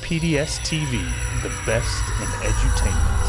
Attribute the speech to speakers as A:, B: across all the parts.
A: PDS TV, the best in edutainment.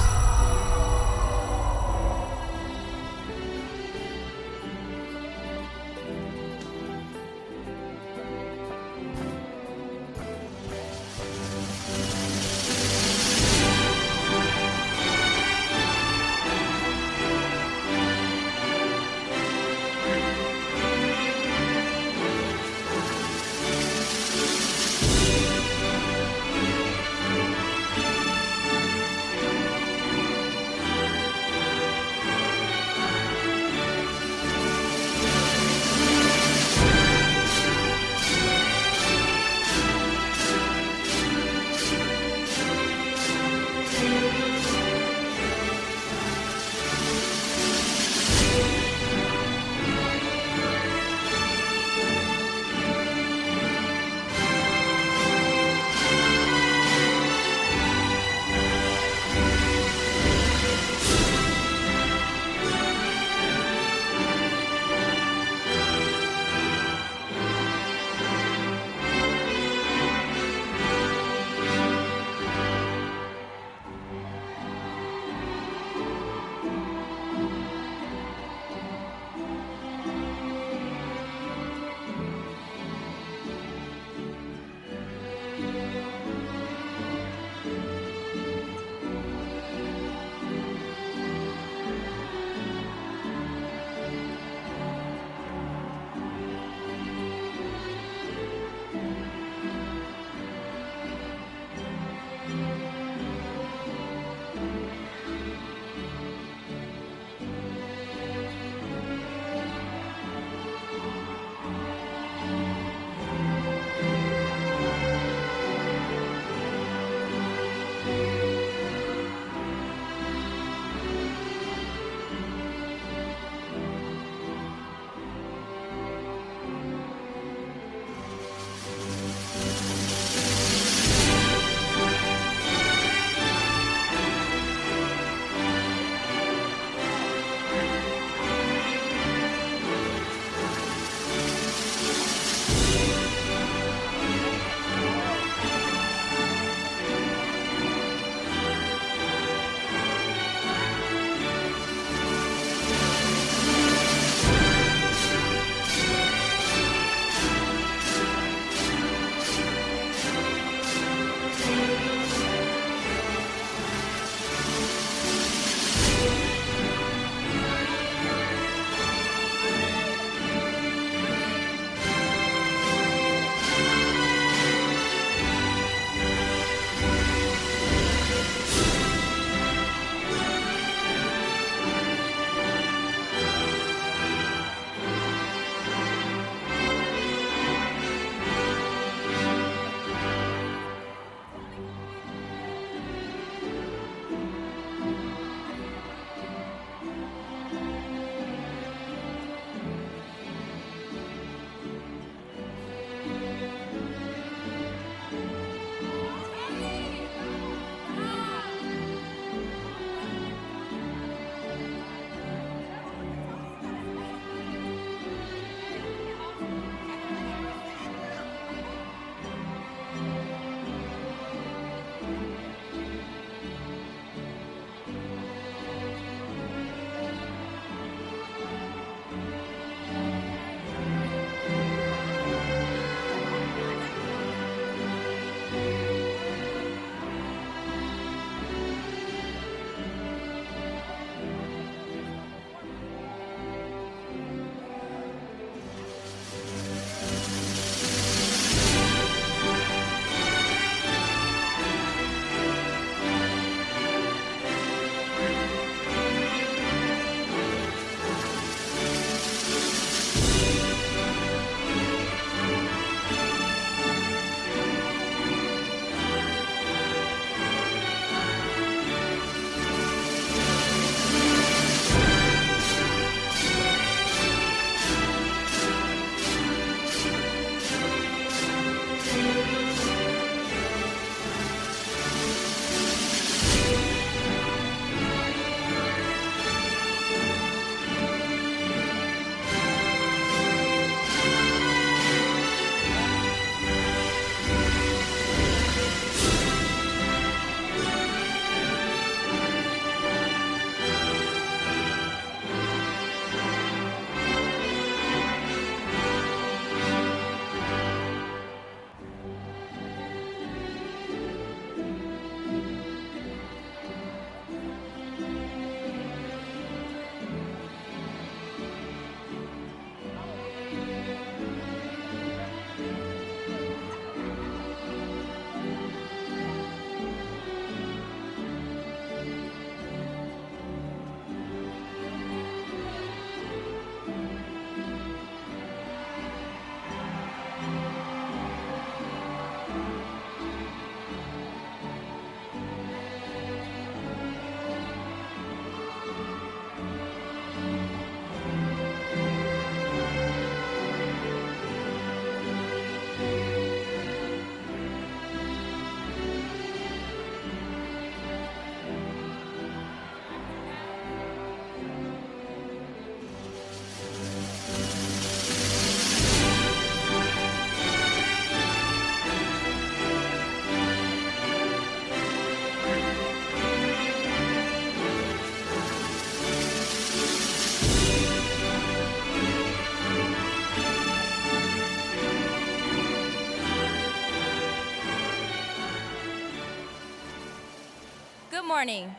B: Good morning.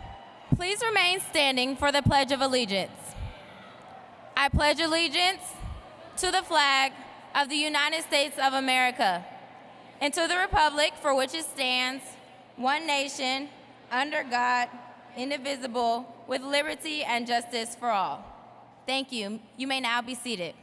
B: Please remain standing for the Pledge of Allegiance. I pledge allegiance to the flag of the United States of America and to the republic for which it stands, one nation, under God, indivisible, with liberty and justice for all. Thank you. You may now be seated.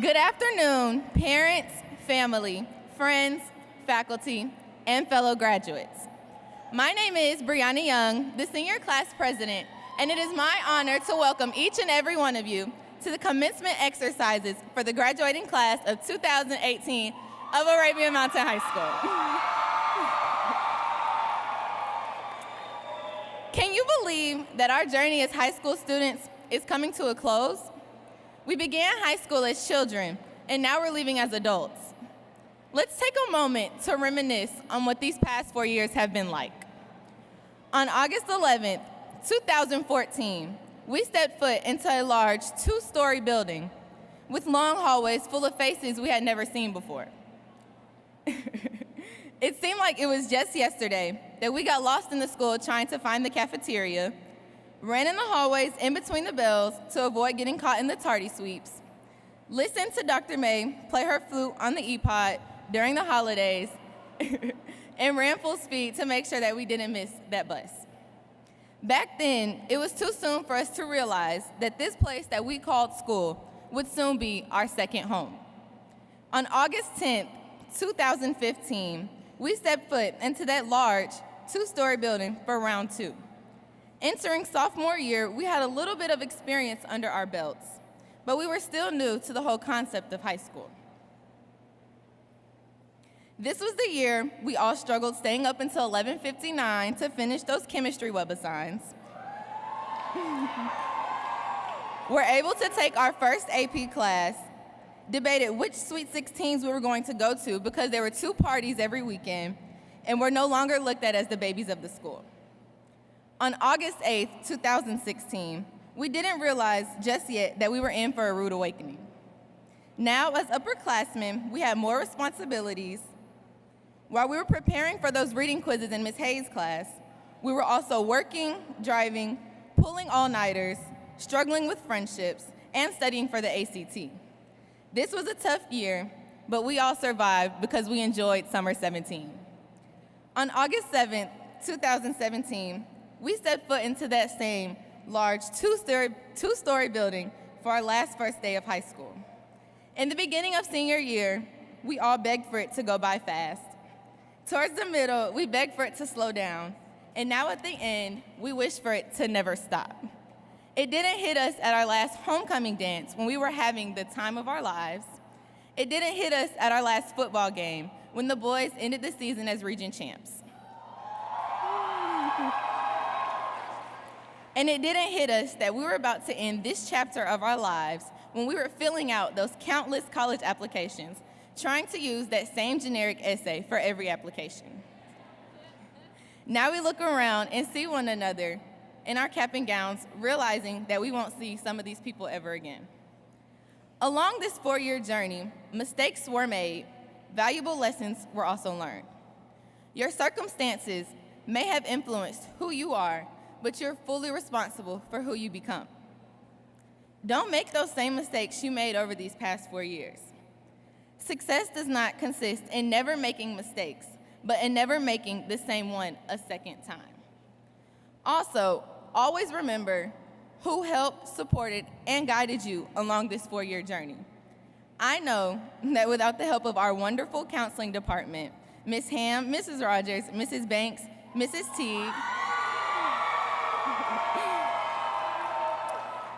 B: Good afternoon, parents, family, friends, faculty, and fellow graduates. My name is Brianna Young, the senior class president, and it is my honor to welcome each and every one of you to the commencement exercises for the graduating class of 2018 of Arabian Mountain High School. Can you believe that our journey as high school students is coming to a close? We began high school as children, and now we're leaving as adults. Let's take a moment to reminisce on what these past 4 years have been like. On August 11th, 2014, we stepped foot into a large 2-story building with long hallways full of faces we had never seen before. It seemed like it was just yesterday that we got lost in the school trying to find the cafeteria, ran in the hallways in between the bells to avoid getting caught in the tardy sweeps, listened to Dr. May play her flute on the e-pod during the holidays, and ran full speed to make sure that we didn't miss that bus. Back then, it was too soon for us to realize that this place that we called school would soon be our second home. On August 10th, 2015, we stepped foot into that large 2-story building for round 2. Entering sophomore year, we had a little bit of experience under our belts, but we were still new to the whole concept of high school. This was the year we all struggled staying up until 11:59 to finish those chemistry web-assigns. We're able to take our first AP class, debated which Sweet 16s we were going to go to because there were 2 parties every weekend, and were no longer looked at as the babies of the school. On August 8th, 2016, we didn't realize just yet that we were in for a rude awakening. Now, as upperclassmen, we had more responsibilities. While we were preparing for those reading quizzes in Ms. Hayes' class, we were also working, driving, pulling all-nighters, struggling with friendships, and studying for the ACT. This was a tough year, but we all survived because we enjoyed Summer 17. On August 7th, 2017, we stepped foot into that same large 2-story building for our last first day of high school. In the beginning of senior year, we all begged for it to go by fast. Towards the middle, we begged for it to slow down. And now at the end, we wish for it to never stop. It didn't hit us at our last homecoming dance when we were having the time of our lives. It didn't hit us at our last football game when the boys ended the season as region champs. And it didn't hit us that we were about to end this chapter of our lives when we were filling out those countless college applications, trying to use that same generic essay for every application. Now we look around and see one another in our cap and gowns, realizing that we won't see some of these people ever again. Along this 4-year journey, mistakes were made, valuable lessons were also learned. Your circumstances may have influenced who you are, but you're fully responsible for who you become. Don't make those same mistakes you made over these past 4 years. Success does not consist in never making mistakes, but in never making the same one a second time. Also, always remember who helped, supported, and guided you along this 4-year journey. I know that without the help of our wonderful counseling department, Ms. Ham, Mrs. Rogers, Mrs. Banks, Mrs. Teague,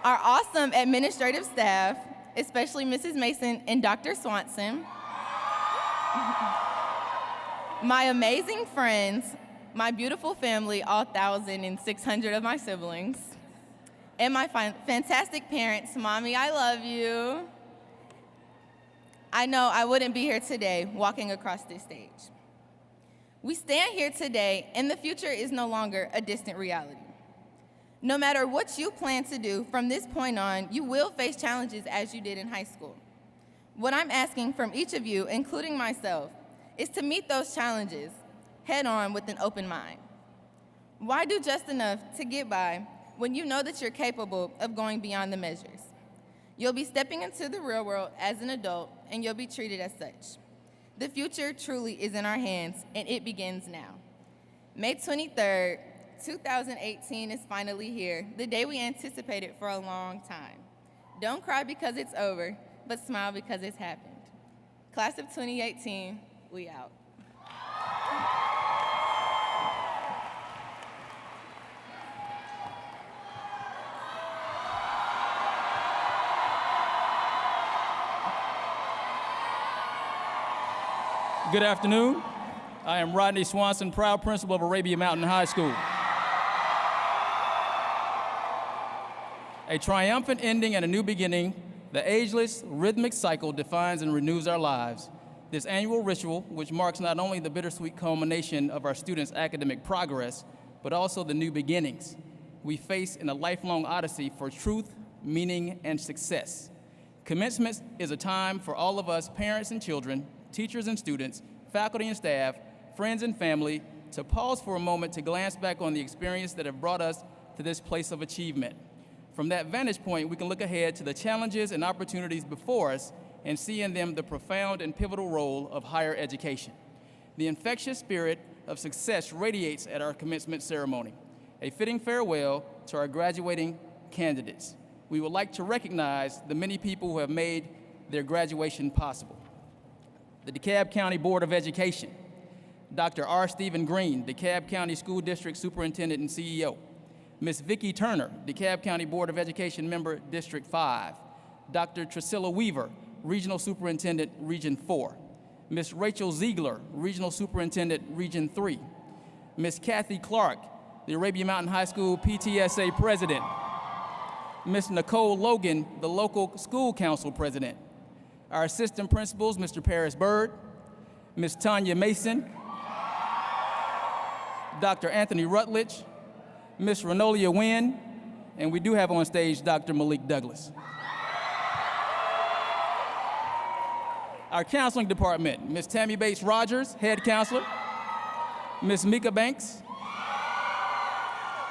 B: our awesome administrative staff, especially Mrs. Mason and Dr. Swanson, my amazing friends, my beautiful family, all 1,600 of my siblings, and my fantastic parents. Mommy, I love you. I know I wouldn't be here today walking across this stage. We stand here today, and the future is no longer a distant reality. No matter what you plan to do from this point on, you will face challenges as you did in high school. What I'm asking from each of you, including myself, is to meet those challenges head on with an open mind. Why do just enough to get by when you know that you're capable of going beyond the measures? You'll be stepping into the real world as an adult, and you'll be treated as such. The future truly is in our hands, and it begins now. May 23rd, 2018 is finally here, the day we anticipated for a long time. Don't cry because it's over, but smile because it's happened. Class of 2018, we out.
C: Good afternoon. I am Rodney Swanson, proud principal of Arabia Mountain High School. A triumphant ending and a new beginning, the ageless, rhythmic cycle defines and renews our lives. This annual ritual, which marks not only the bittersweet culmination of our students' academic progress, but also the new beginnings we face in a lifelong odyssey for truth, meaning, and success. Commencement is a time for all of us, parents and children, teachers and students, faculty and staff, friends and family, to pause for a moment to glance back on the experience that have brought us to this place of achievement. From that vantage point, we can look ahead to the challenges and opportunities before us and see in them the profound and pivotal role of higher education. The infectious spirit of success radiates at our commencement ceremony, a fitting farewell to our graduating candidates. We would like to recognize the many people who have made their graduation possible. The DeKalb County Board of Education, Dr. R. Stephen Green, DeKalb County School District Superintendent and CEO. Ms. Vicki Turner, DeKalb County Board of Education Member, District 5. Dr. Trisilla Weaver, Regional Superintendent, Region 4. Ms. Rachel Ziegler, Regional Superintendent, Region 3. Ms. Kathy Clark, the Arabia Mountain High School PTSA President. Ms. Nicole Logan, the local school council president. Our assistant principals, Mr. Paris Bird, Ms. Tanya Mason, Dr. Anthony Rutledge, Ms. Renolia Wynn, and we do have on stage Dr. Malik Douglas. Our counseling department, Ms. Tammy Bates Rogers, head counselor, Ms. Mika Banks,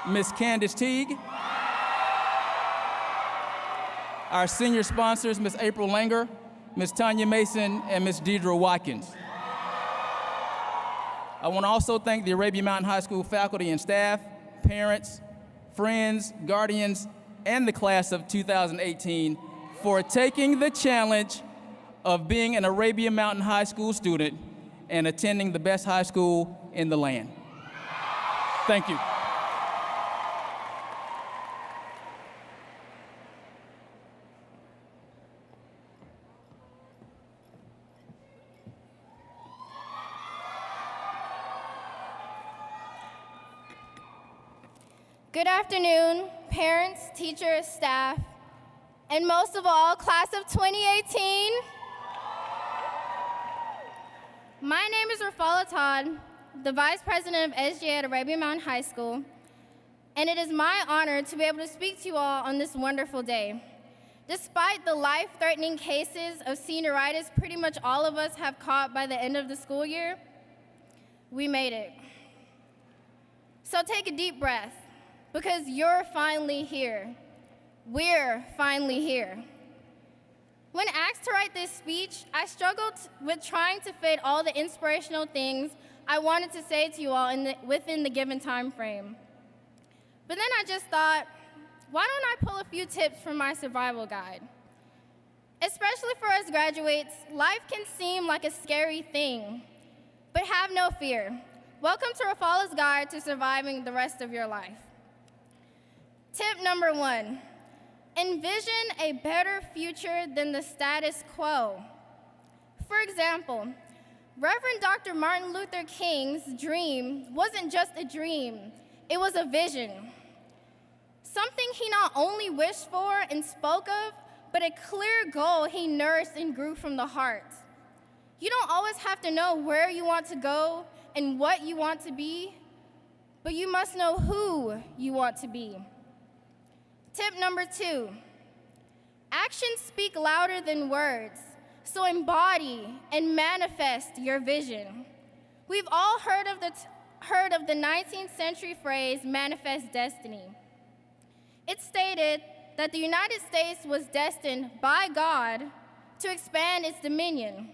C: Ms. Candace Teague, our senior sponsors, Ms. April Langer, Ms. Tanya Mason, and Ms. Deidre Watkins. I want to also thank the Arabia Mountain High School faculty and staff, parents, friends, guardians, and the class of 2018 for taking the challenge of being an Arabia Mountain High School student and attending the best high school in the land. Thank you.
D: Good afternoon, parents, teachers, staff, and most of all, class of 2018. My name is Rafala Todd, the Vice President of SJ at Arabia Mountain High School, and it is my honor to be able to speak to you all on this wonderful day. Despite the life-threatening cases of senioritis pretty much all of us have caught by the end of the school year, we made it. So take a deep breath, because you're finally here. We're finally here. When asked to write this speech, I struggled with trying to fit all the inspirational things I wanted to say to you all within the given time frame. But then I just thought, why don't I pull a few tips from my survival guide? Especially for us graduates, life can seem like a scary thing, but have no fear. Welcome to Rafala's Guide to Surviving the Rest of Your Life. Tip number 1, envision a better future than the status quo. For example, Reverend Dr. Martin Luther King's dream wasn't just a dream, it was a vision. Something he not only wished for and spoke of, but a clear goal he nursed and grew from the heart. You don't always have to know where you want to go and what you want to be, but you must know who you want to be. Tip number 2, actions speak louder than words, so embody and manifest your vision. We've all heard of the 19th century phrase, manifest destiny. It stated that the United States was destined by God to expand its dominion.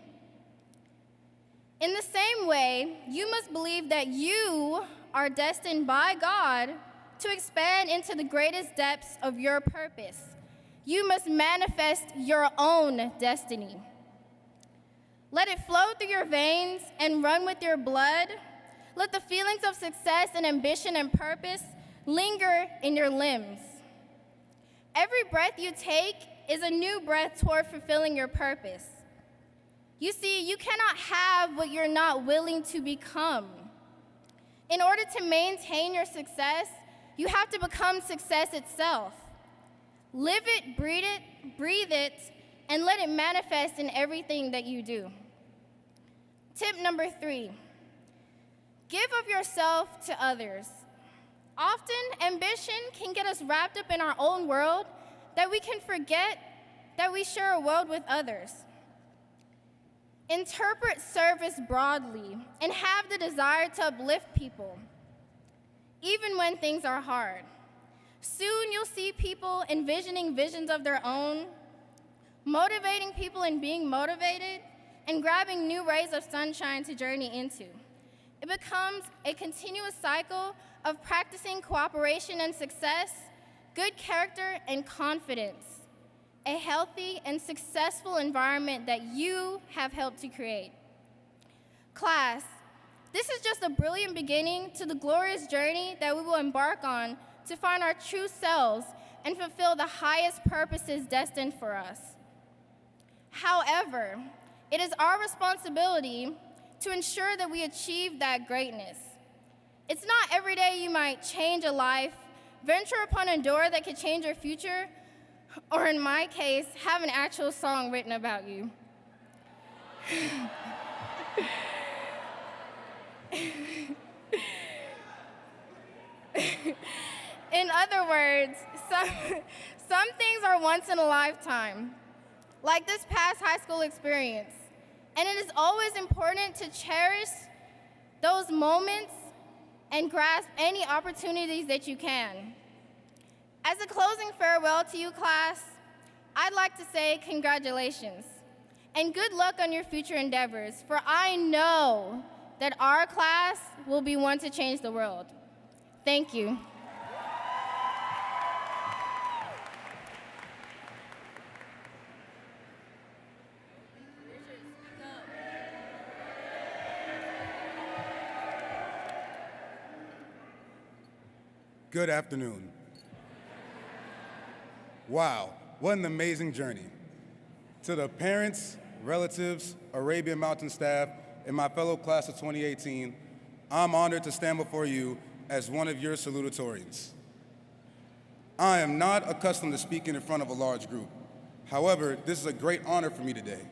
D: In the same way, you must believe that you are destined by God to expand into the greatest depths of your purpose. You must manifest your own destiny. Let it flow through your veins and run with your blood. Let the feelings of success and ambition and purpose linger in your limbs. Every breath you take is a new breath toward fulfilling your purpose. You see, you cannot have what you're not willing to become. In order to maintain your success, you have to become success itself. Live it, breathe it, and let it manifest in everything that you do. Tip number 3, give of yourself to others. Often, ambition can get us wrapped up in our own world that we can forget that we share a world with others. Interpret service broadly and have the desire to uplift people, even when things are hard. Soon you'll see people envisioning visions of their own, motivating people and being motivated, and grabbing new rays of sunshine to journey into. It becomes a continuous cycle of practicing cooperation and success, good character and confidence, a healthy and successful environment that you have helped to create. Class, this is just a brilliant beginning to the glorious journey that we will embark on to find our true selves and fulfill the highest purposes destined for us. However, it is our responsibility to ensure that we achieve that greatness. It's not every day you might change a life, venture upon a door that could change your future, or in my case, have an actual song written about you. In other words, some things are once in a lifetime, like this past high school experience. And it is always important to cherish those moments and grasp any opportunities that you can. As a closing farewell to you, class, I'd like to say congratulations and good luck on your future endeavors, for I know that our class will be one to change the world. Thank you.
E: Good afternoon. Wow, what an amazing journey. To the parents, relatives, Arabian Mountain staff, and my fellow class of 2018, I'm honored to stand before you as one of your salutatorians. I am not accustomed to speaking in front of a large group. However, this is a great honor for me today.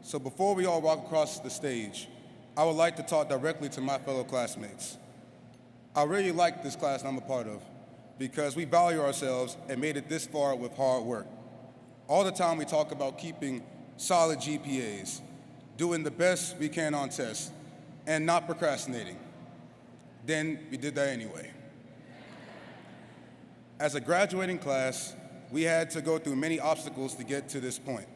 E: So before we all walk across the stage, I would like to talk directly to my fellow classmates. I really like this class I'm a part of because we value ourselves and made it this far with hard work. All the time we talk about keeping solid GPAs, doing the best we can on tests, and not procrastinating. Then we did that anyway. As a graduating class, we had to go through many obstacles to get to this point.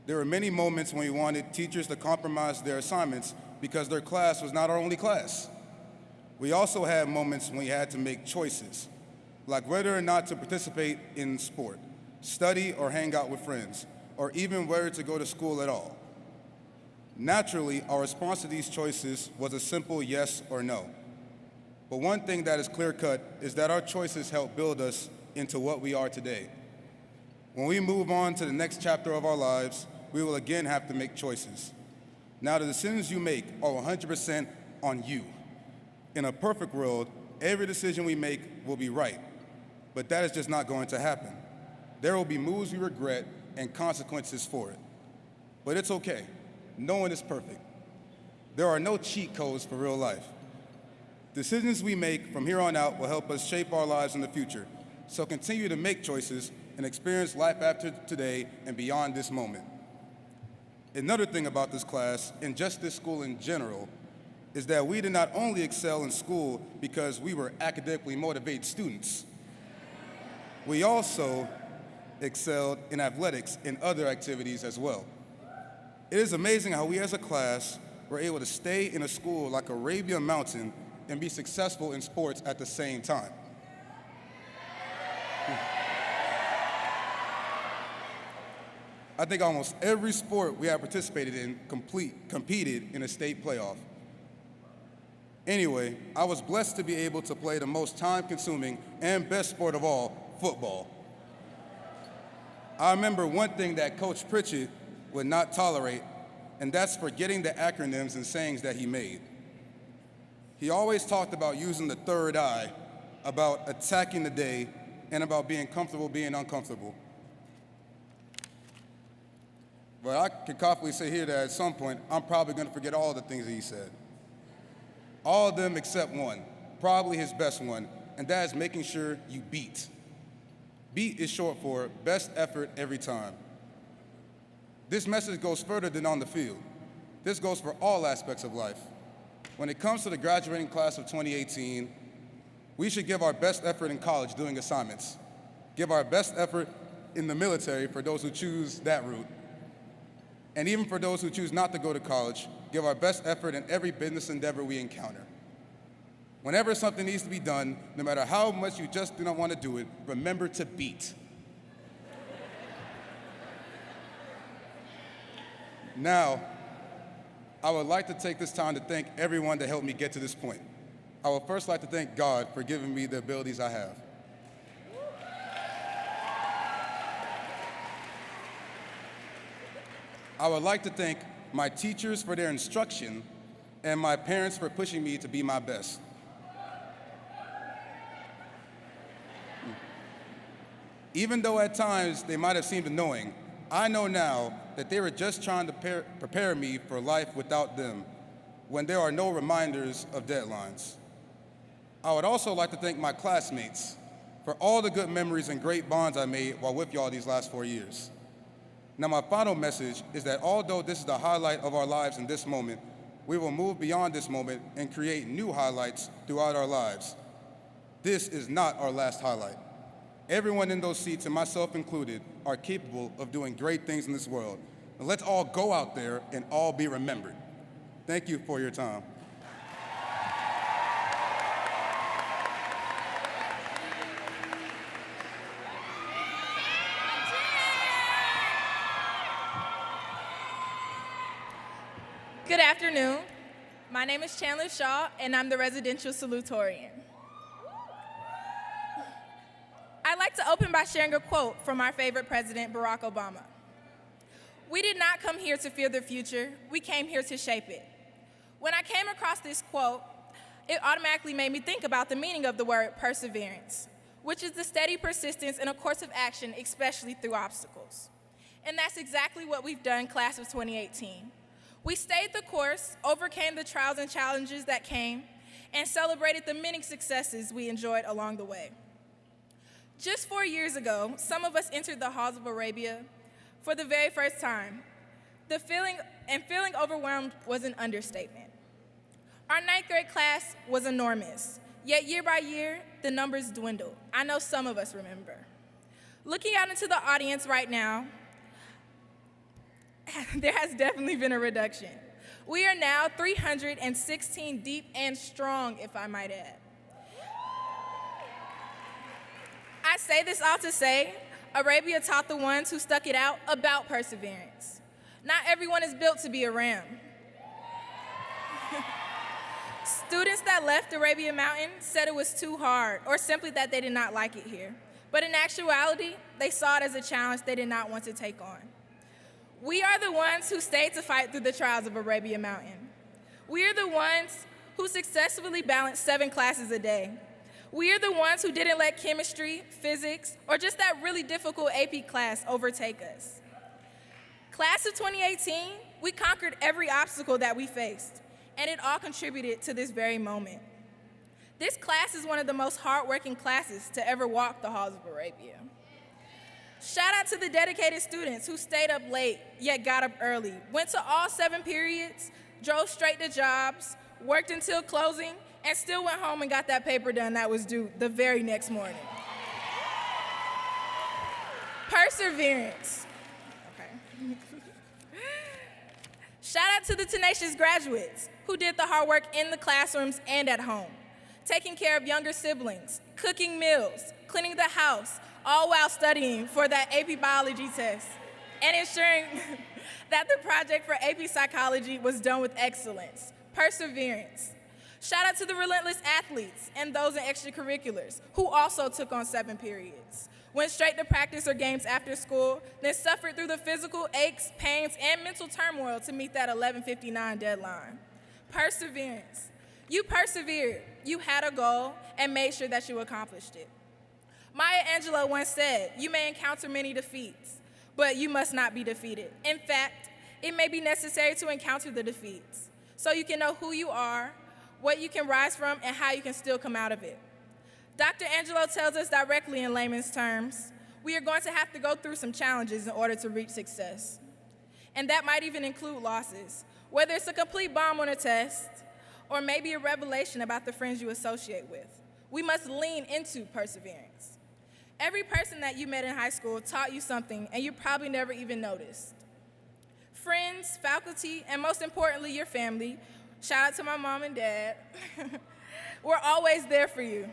E: There were many moments when we wanted teachers to compromise their assignments because their class was not our only class. We also had moments when we had to make choices, like whether or not to participate in sport, study or hang out with friends, or even whether to go to school at all. Naturally, our response to these choices was a simple yes or no. But one thing that is clear-cut is that our choices help build us into what we are today. When we move on to the next chapter of our lives, we will again have to make choices. Now, the decisions you make are 100% on you. In a perfect world, every decision we make will be right, but that is just not going to happen. There will be moves we regret and consequences for it. But it's okay. No one is perfect. There are no cheat codes for real life. Decisions we make from here on out will help us shape our lives in the future. So continue to make choices and experience life after today and beyond this moment. Another thing about this class, and just this school in general, is that we did not only excel in school because we were academically motivated students. We also excelled in athletics and other activities as well. It is amazing how we as a class were able to stay in a school like Arabian Mountain and be successful in sports at the same time. I think almost every sport we have participated in competed in a state playoff. Anyway, I was blessed to be able to play the most time-consuming and best sport of all, football. I remember one thing that Coach Pritchett would not tolerate, and that's forgetting the acronyms and sayings that he made. He always talked about using the third eye, about attacking the day, and about being comfortable being uncomfortable. But I can confidently say here that at some point, I'm probably going to forget all the things that he said. All of them except one, probably his best one, and that is making sure you beat. Beat is short for best effort every time. This message goes further than on the field. This goes for all aspects of life. When it comes to the graduating class of 2018, we should give our best effort in college doing assignments, give our best effort in the military for those who choose that route, and even for those who choose not to go to college, give our best effort in every business endeavor we encounter. Whenever something needs to be done, no matter how much you just do not want to do it, remember to beat. Now, I would like to take this time to thank everyone that helped me get to this point. I would first like to thank God for giving me the abilities I have. I would like to thank my teachers for their instruction and my parents for pushing me to be my best. Even though at times they might have seemed annoying, I know now that they were just trying to prepare me for life without them when there are no reminders of deadlines. I would also like to thank my classmates for all the good memories and great bonds I made while with y'all these last 4 years. Now, my final message is that although this is the highlight of our lives in this moment, we will move beyond this moment and create new highlights throughout our lives. This is not our last highlight. Everyone in those seats, and myself included, are capable of doing great things in this world. Now, let's all go out there and all be remembered. Thank you for your time.
B: Good afternoon. My name is Chandler Shaw, and I'm the residential salutatorian. I'd like to open by sharing a quote from our favorite president, Barack Obama. "We did not come here to fear the future. We came here to shape it." When I came across this quote, it automatically made me think about the meaning of the word perseverance, which is the steady persistence in a course of action, especially through obstacles. And that's exactly what we've done, class of 2018. We stayed the course, overcame the trials and challenges that came, and celebrated the many successes we enjoyed along the way. Just 4 years ago, some of us entered the halls of Arabia for the very first time. Feeling overwhelmed was an understatement. Our 9th grade class was enormous, yet year by year, the numbers dwindled. I know some of us remember. Looking out into the audience right now, there has definitely been a reduction. We are now 316 deep and strong, if I might add. I say this all to say, Arabia taught the ones who stuck it out about perseverance. Not everyone is built to be a ram. Students that left Arabia Mountain said it was too hard, or simply that they did not like it here. But in actuality, they saw it as a challenge they did not want to take on. We are the ones who stayed to fight through the trials of Arabia Mountain. We are the ones who successfully balanced 7 classes a day. We are the ones who didn't let chemistry, physics, or just that really difficult AP class overtake us.
F: Class of 2018, we conquered every obstacle that we faced, and it all contributed to this very moment. This class is one of the most hardworking classes to ever walk the halls of Arabia. Shout out to the dedicated students who stayed up late, yet got up early, went to all 7 periods, drove straight to jobs, worked until closing, and still went home and got that paper done that was due the very next morning. Perseverance. Okay. Shout out to the tenacious graduates who did the hard work in the classrooms and at home, taking care of younger siblings, cooking meals, cleaning the house, all while studying for that AP biology test, and ensuring that the project for AP psychology was done with excellence. Perseverance. Shout out to the relentless athletes and those in extracurriculars who also took on 7 periods, went straight to practice or games after school, then suffered through the physical aches, pains, and mental turmoil to meet that 11:59 deadline. Perseverance. You persevered, you had a goal, and made sure that you accomplished it. Maya Angelou once said, "You may encounter many defeats, but you must not be defeated. In fact, it may be necessary to encounter the defeats so you can know who you are, what you can rise from, and how you can still come out of it." Dr. Angelou tells us directly in layman's terms, we are going to have to go through some challenges in order to reach success. And that might even include losses, whether it's a complete bomb on a test, or maybe a revelation about the friends you associate with. We must lean into perseverance. Every person that you met in high school taught you something, and you probably never even noticed. Friends, faculty, and most importantly, your family, shout out to my mom and dad, were always there for you.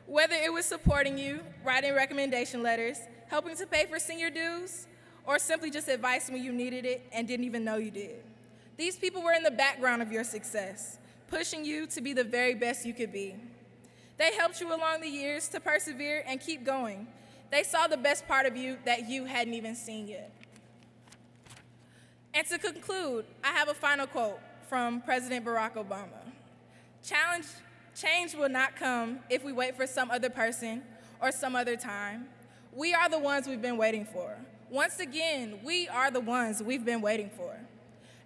F: Whether it was supporting you, writing recommendation letters, helping to pay for senior dues, or simply just advice when you needed it and didn't even know you did. These people were in the background of your success, pushing you to be the very best you could be. They helped you along the years to persevere and keep going. They saw the best part of you that you hadn't even seen yet. And to conclude, I have a final quote from President Barack Obama. Change will not come if we wait for some other person or some other time. We are the ones we've been waiting for. Once again, we are the ones we've been waiting for.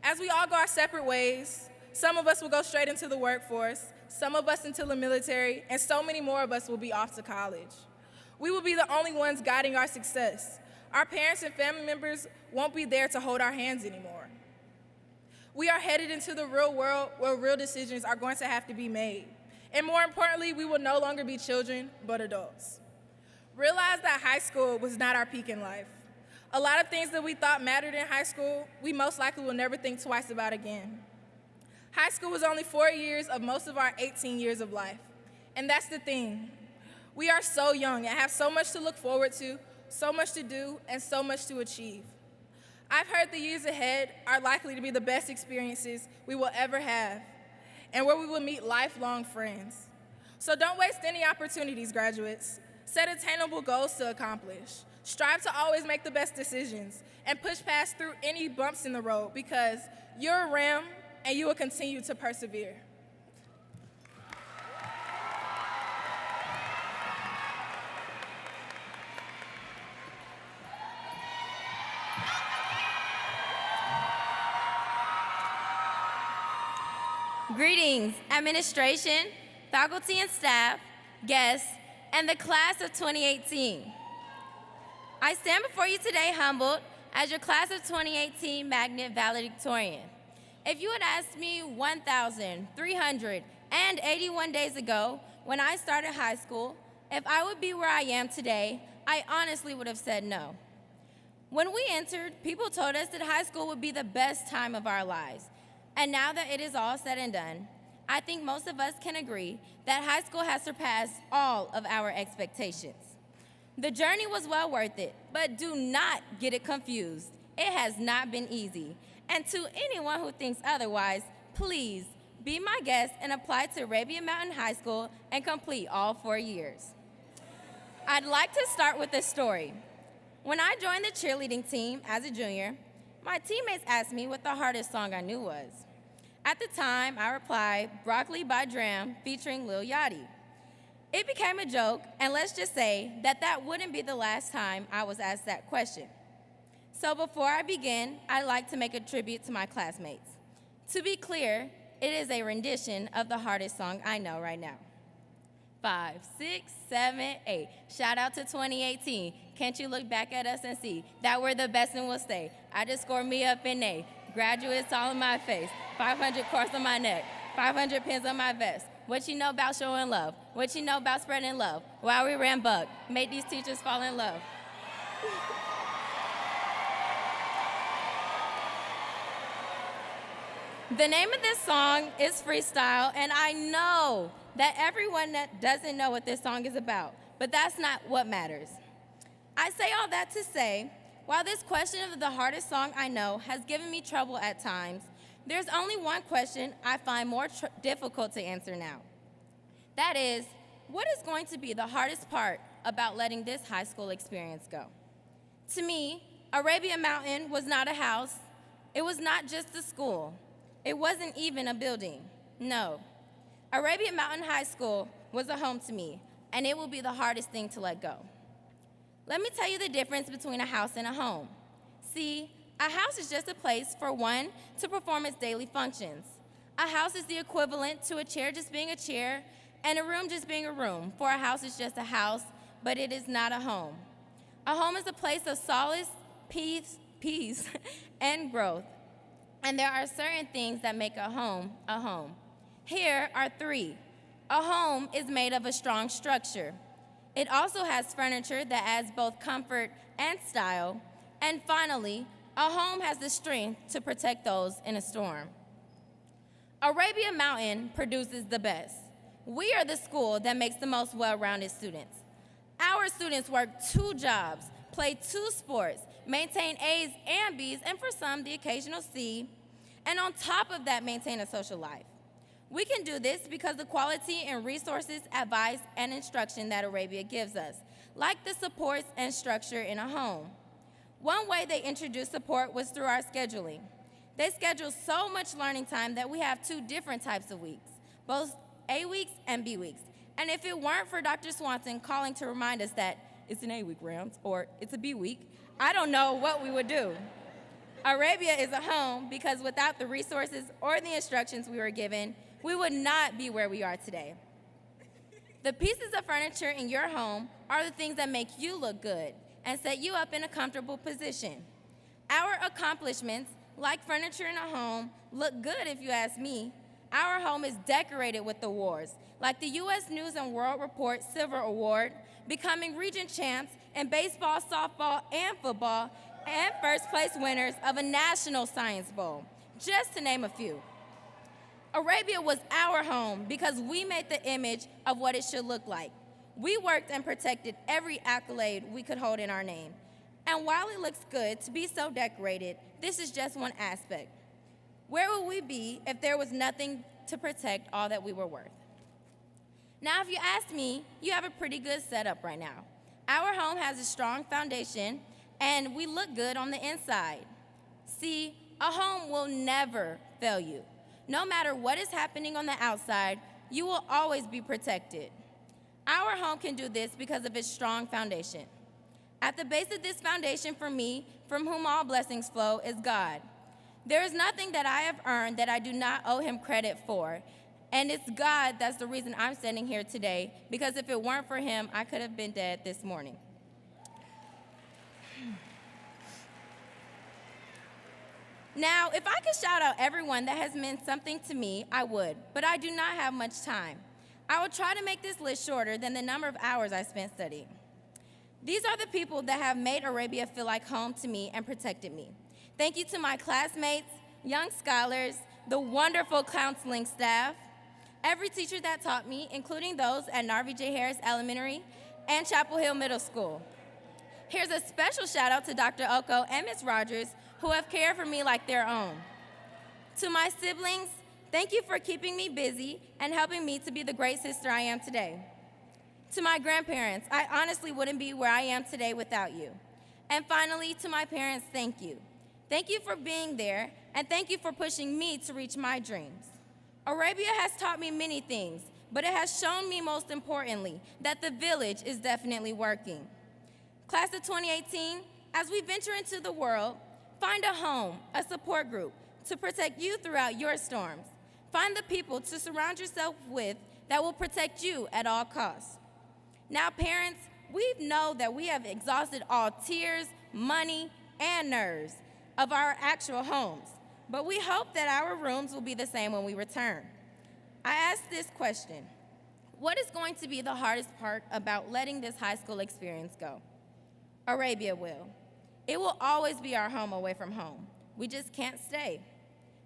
F: As we all go our separate ways, some of us will go straight into the workforce, some of us into the military, and so many more of us will be off to college. We will be the only ones guiding our success. Our parents and family members won't be there to hold our hands anymore. We are headed into the real world where real decisions are going to have to be made. And more importantly, we will no longer be children, but adults. Realize that high school was not our peak in life. A lot of things that we thought mattered in high school, we most likely will never think twice about again. High school was only 4 years of most of our 18 years of life. And that's the thing. We are so young and have so much to look forward to, so much to do, and so much to achieve. I've heard the years ahead are likely to be the best experiences we will ever have, and where we will meet lifelong friends. So don't waste any opportunities, graduates. Set attainable goals to accomplish. Strive to always make the best decisions and push past through any bumps in the road, because you're a ram and you will continue to persevere.
G: Greetings, administration, faculty and staff, guests, and the class of 2018. I stand before you today humbled as your class of 2018 magnet valedictorian. If you had asked me 1,381 days ago when I started high school if I would be where I am today, I honestly would have said no. When we entered, people told us that high school would be the best time of our lives. And now that it is all said and done, I think most of us can agree that high school has surpassed all of our expectations. The journey was well worth it, but do not get it confused. It has not been easy. And to anyone who thinks otherwise, please be my guest and apply to Arabian Mountain High School and complete all 4 years. I'd like to start with a story. When I joined the cheerleading team as a junior, my teammates asked me what the hardest song I knew was. At the time, I replied, "Broccoli" by Dram featuring Lil Yachty. It became a joke, and let's just say that that wouldn't be the last time I was asked that question. So So before I begin, I'd like to make a tribute to my classmates. To be clear, it is a rendition of the hardest song I know right now. 5, 6, 7, 8. Shout out to 2018. Can't you look back at us and see that we're the best and will stay? I just scored me up in A. Graduates all in my face. 500 cords on my neck. 500 pins on my vest. What you know about showing love? What you know about spreading love? While we ran buck, made these teachers fall in love. The name of this song is Freestyle, and I know that everyone that doesn't know what this song is about, but that's not what matters. I say all that to say, while this question of the hardest song I know has given me trouble at times, there's only one question I find more difficult to answer now. That is, what is going to be the hardest part about letting this high school experience go? To me, Arabia Mountain was not a house. It was not just a school. It wasn't even a building. No. Arabia Mountain High School was a home to me, and it will be the hardest thing to let go. Let me tell you the difference between a house and a home. See, a house is just a place for one to perform its daily functions. A house is the equivalent to a chair just being a chair and a room just being a room, for a house is just a house, but it is not a home. A home is a place of solace, peace, and growth. And there are certain things that make a home a home. Here are 3. A home is made of a strong structure. It also has furniture that adds both comfort and style. And finally, a home has the strength to protect those in a storm. Arabia Mountain produces the best. We are the school that makes the most well-rounded students. Our students work 2 jobs, play 2 sports, maintain A's and B's, and for some, the occasional C, and on top of that, maintain a social life. We can do this because the quality and resources, advice, and instruction that Arabia gives us, like the supports and structure in a home. One way they introduced support was through our scheduling. They schedule so much learning time that we have 2 different types of weeks, both A weeks and B weeks. And if it weren't for Dr. Swanson calling to remind us that it's an A week, Rams, or it's a B week, I don't know what we would do. Arabia is a home because without the resources or the instructions we were given, we would not be where we are today. The pieces of furniture in your home are the things that make you look good and set you up in a comfortable position. Our accomplishments, like furniture in a home, look good if you ask me. Our home is decorated with awards, like the U.S. News and World Report Silver Award, becoming region champs in baseball, softball, and football, and first place winners of a National Science Bowl, just to name a few. Arabia was our home because we made the image of what it should look like. We worked and protected every accolade we could hold in our name. And while it looks good to be so decorated, this is just one aspect. Where would we be if there was nothing to protect all that we were worth? Now, if you ask me, you have a pretty good setup right now. Our home has a strong foundation, and we look good on the inside. See, a home will never fail you. No matter what is happening on the outside, you will always be protected. Our home can do this because of its strong foundation. At the base of this foundation for me, from whom all blessings flow, is God. There is nothing that I have earned that I do not owe him credit for. And it's God that's the reason I'm standing here today, because if it weren't for him, I could have been dead this morning. Now, if I could shout out everyone that has meant something to me, I would, but I do not have much time. I will try to make this list shorter than the number of hours I spent studying. These are the people that have made Arabia feel like home to me and protected me. Thank you to my classmates, young scholars, the wonderful counseling staff, every teacher that taught me, including those at Narvi J. Harris Elementary and Chapel Hill Middle School. Here's a special shout out to Dr. Oko and Ms. Rogers, who have cared for me like their own. To my siblings, thank you for keeping me busy and helping me to be the great sister I am today. To my grandparents, I honestly wouldn't be where I am today without you. And finally, to my parents, thank you. Thank you for being there, and thank you for pushing me to reach my dreams. Arabia has taught me many things, but it has shown me most importantly that the village is definitely working. Class of 2018, as we venture into the world, Find a home, a support group to protect you throughout your storms. Find the people to surround yourself with that will protect you at all costs. Now, parents, we know that we have exhausted all tears, money, and nerves of our actual homes, but we hope that our rooms will be the same when we return. I ask this question: what is going to be the hardest part about letting this high school experience go? Arabia will. It will always be our home away from home. We just can't stay.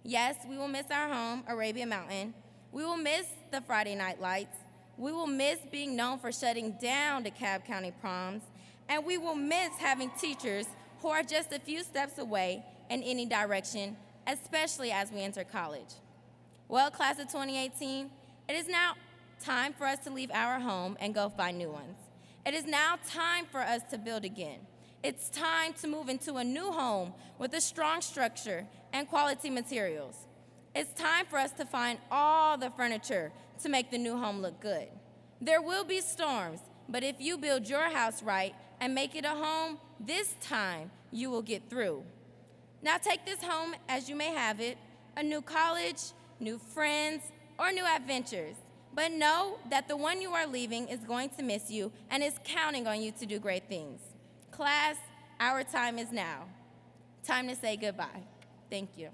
G: Yes, we will miss our home, Arabia Mountain. We will miss the Friday night lights. We will miss being known for shutting down DeKalb County proms. And we will miss having teachers who are just a few steps away in any direction, especially as we enter college. Well, class of 2018, it is now time for us to leave our home and go find new ones. It is now time for us to build again. It's time to move into a new home with a strong structure and quality materials. It's time for us to find all the furniture to make the new home look good. There will be storms, but if you build your house right and make it a home, this time you will get through. Now take this home as you may have it, a new college, new friends, or new adventures. But know that the one you are leaving is going to miss you and is counting on you to do great things. Class, our time is now. Time to say goodbye. Thank you.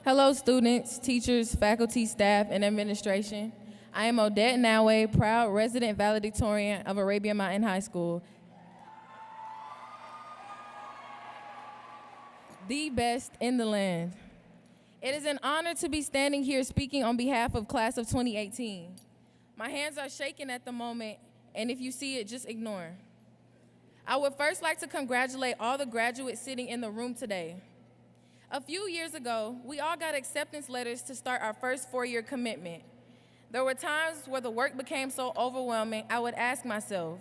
B: Hello, students, teachers, faculty, staff, and administration. I am Odette Nawe, proud resident valedictorian of Arabia Mountain High School, the best in the land. It is an honor to be standing here speaking on behalf of class of 2018. My hands are shaking at the moment, and if you see it, just ignore. I would first like to congratulate all the graduates sitting in the room today. A few years ago, we all got acceptance letters to start our first four-year commitment. There were times where the work became so overwhelming, I would ask myself,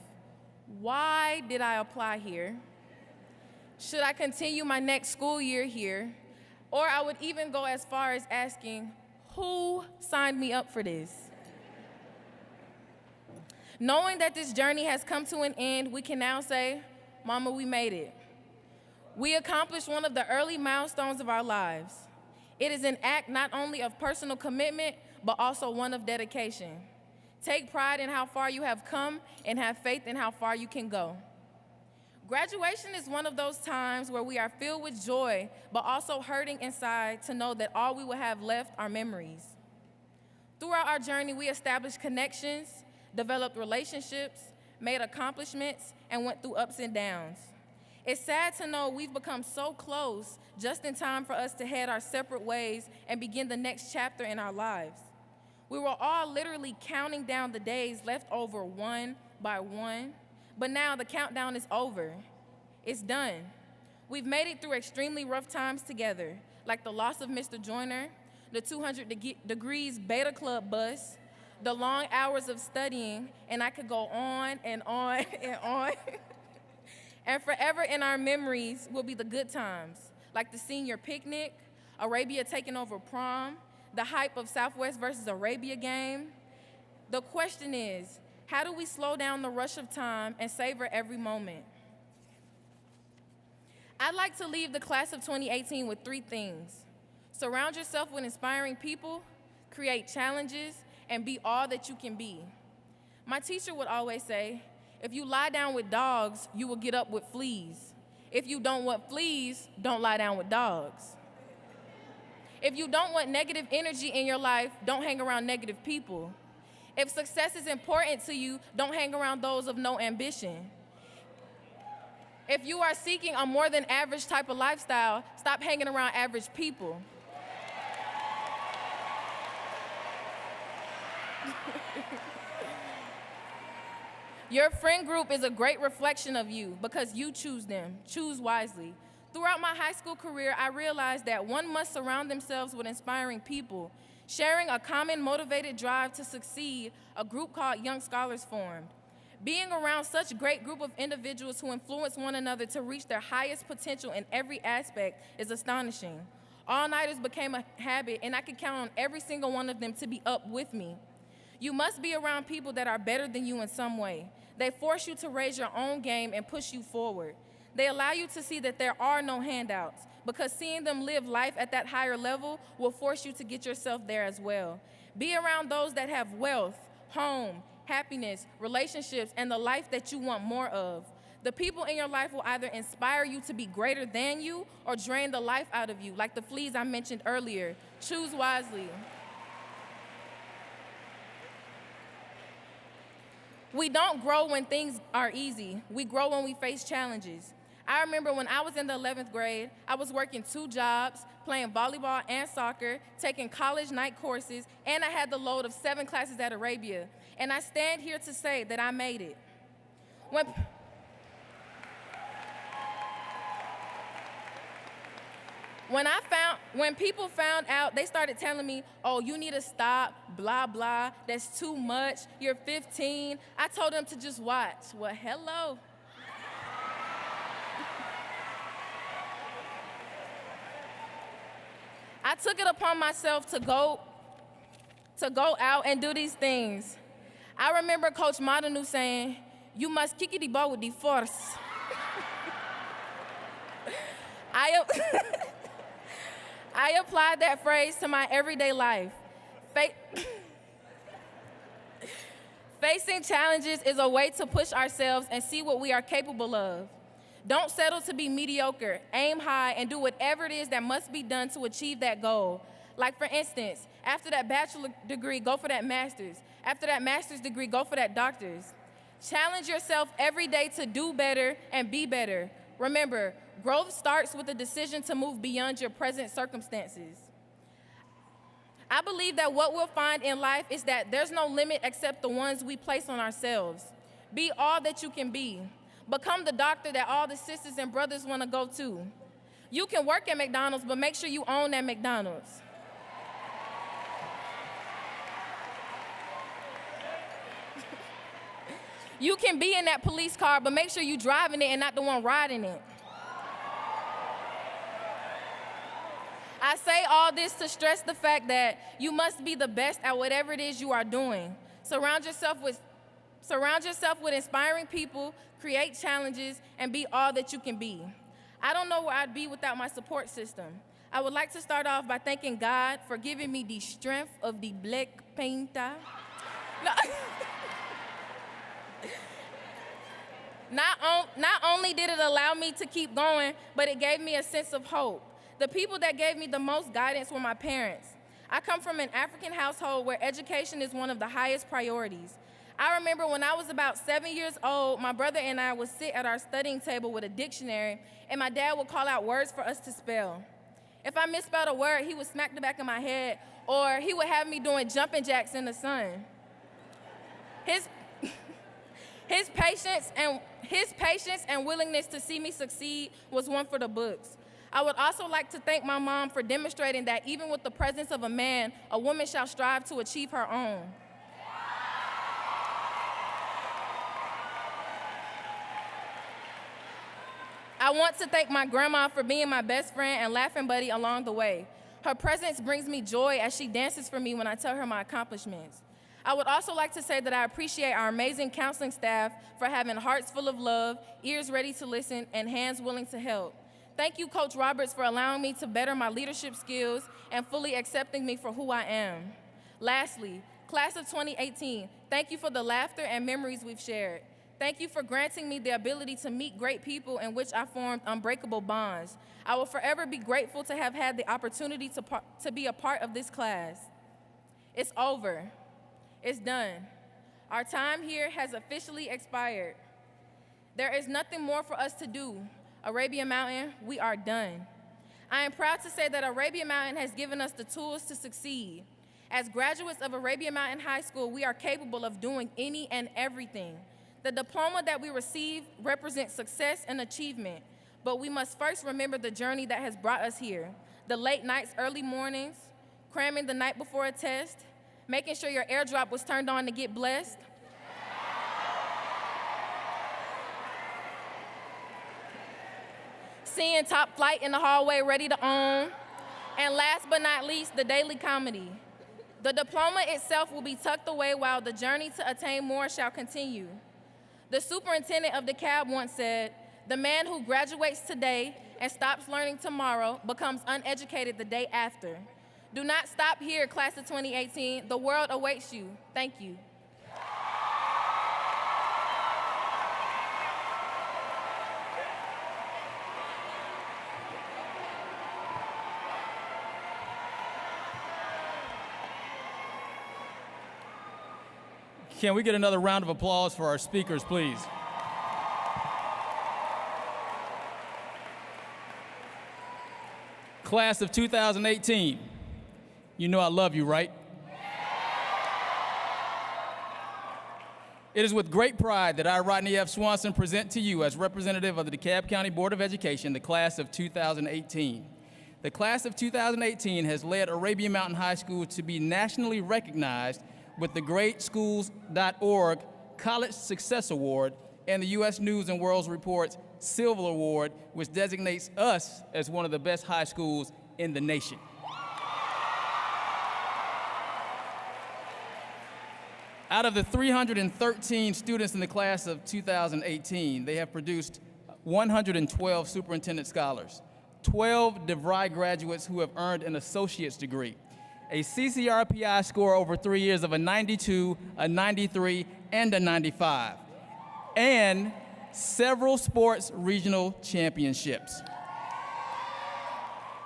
B: why did I apply here? Should I continue my next school year here? Or I would even go as far as asking, who signed me up for this? Knowing that this journey has come to an end, we can now say, Mama, we made it. We accomplished one of the early milestones of our lives. It is an act not only of personal commitment, but also one of dedication. Take pride in how far you have come and have faith in how far you can go. Graduation is one of those times where we are filled with joy, but also hurting inside to know that all we will have left are memories. Throughout our journey, we established connections, developed relationships, made accomplishments, and went through ups and downs. It's sad to know we've become so close just in time for us to head our separate ways and begin the next chapter in our lives. We were all literally counting down the days left over one by one, but now the countdown is over. It's done. We've made it through extremely rough times together, like the loss of Mr. Joyner, the 200 degrees Beta Club bus, the long hours of studying, and I could go on and on and on. And forever in our memories will be the good times, like the senior picnic, Arabia taking over prom, the hype of Southwest versus Arabia game. The question is, how do we slow down the rush of time and savor every moment? I'd like to leave the class of 2018 with three things. Surround yourself with inspiring people, create challenges, and be all that you can be. My teacher would always say, if you lie down with dogs, you will get up with fleas. If you don't want fleas, don't lie down with dogs. If you don't want negative energy in your life, don't hang around negative people. If success is important to you, don't hang around those of no ambition. If you are seeking a more than average type of lifestyle, stop hanging around average people. Your friend group is a great reflection of you because you choose them. Choose wisely. Throughout my high school career, I realized that one must surround themselves with inspiring people. Sharing a common motivated drive to succeed, a group called Young Scholars formed. Being around such a great group of individuals who influence one another to reach their highest potential in every aspect is astonishing.
F: All-nighters became a habit, and I could count on every single one of them to be up with me. You must be around people that are better than you in some way. They force you to raise your own game and push you forward. They allow you to see that there are no handouts, because seeing them live life at that higher level will force you to get yourself there as well. Be around those that have wealth, home, happiness, relationships, and the life that you want more of. The people in your life will either inspire you to be greater than you or drain the life out of you, like the fleas I mentioned earlier. Choose wisely. We don't grow when things are easy. We grow when we face challenges. I remember when I was in the 11th grade, I was working 2 jobs, playing volleyball and soccer, taking college night courses, and I had the load of 7 classes at Arabia. And I stand here to say that I made it. When people found out, they started telling me, oh, you need to stop, blah, blah, that's too much, you're 15. I told them to just watch. Well, hello. I took it upon myself to go out and do these things. I remember Coach Madanu saying, you must kick the ball with the force. I applied that phrase to my everyday life. Facing challenges is a way to push ourselves and see what we are capable of. Don't settle to be mediocre. Aim high and do whatever it is that must be done to achieve that goal. Like, for instance, after that bachelor degree, go for that master's. After that master's degree, go for that doctor's. Challenge yourself every day to do better and be better. Remember, growth starts with the decision to move beyond your present circumstances. I believe that what we'll find in life is that there's no limit except the ones we place on ourselves. Be all that you can be. Become the doctor that all the sisters and brothers want to go to. You can work at McDonald's, but make sure you own that McDonald's. You can be in that police car, but make sure you're driving it and not the one riding it. I say all this to stress the fact that you must be the best at whatever it is you are doing. Surround yourself with inspiring people, create challenges, and be all that you can be. I don't know where I'd be without my support system. I would like to start off by thanking God for giving me the strength of the black painter. No. Not only did it allow me to keep going, but it gave me a sense of hope. The people that gave me the most guidance were my parents. I come from an African household where education is one of the highest priorities. I remember when I was about 7 years old, my brother and I would sit at our studying table with a dictionary, and my dad would call out words for us to spell. If I misspelled a word, he would smack the back of my head, or he would have me doing jumping jacks in the sun. His patience and willingness to see me succeed was one for the books. I would also like to thank my mom for demonstrating that even with the presence of a man, a woman shall strive to achieve her own. I want to thank my grandma for being my best friend and laughing buddy along the way. Her presence brings me joy as she dances for me when I tell her my accomplishments. I would also like to say that I appreciate our amazing counseling staff for having hearts full of love, ears ready to listen, and hands willing to help. Thank you, Coach Roberts, for allowing me to better my leadership skills and fully accepting me for who I am. Lastly, class of 2018, thank you for the laughter and memories we've shared. Thank you for granting me the ability to meet great people in which I formed unbreakable bonds. I will forever be grateful to have had the opportunity to be a part of this class. It's over. It's done. Our time here has officially expired. There is nothing more for us to do. Arabia Mountain, we are done. I am proud to say that Arabia Mountain has given us the tools to succeed. As graduates of Arabia Mountain High School, we are capable of doing any and everything. The diploma that we receive represents success and achievement, but we must first remember the journey that has brought us here. The late nights, early mornings, cramming the night before a test, making sure your airdrop was turned on to get blessed, seeing Top Flight in the hallway ready to own, And last but not least, the daily comedy. The diploma itself will be tucked away while the journey to attain more shall continue. The superintendent of DeKalb once said, "The man who graduates today and stops learning tomorrow becomes uneducated the day after." Do not stop here, class of 2018. The world awaits you. Thank you.
C: Can we get another round of applause for our speakers, please? Class of 2018, you know I love you, right? It is with great pride that I, Rodney F. Swanson, present to you as representative of the DeKalb County Board of Education, the class of 2018. The class of 2018 has led Arabian Mountain High School to be nationally recognized with the GreatSchools.org College Success Award and the U.S. News and World Report's Silver Award, which designates us as one of the best high schools in the nation. Out of the 313 students in the class of 2018, they have produced 112 superintendent scholars, 12 DeVry graduates who have earned an associate's degree, a CCRPI score over 3 years of a 92, a 93, and a 95, and several sports regional championships.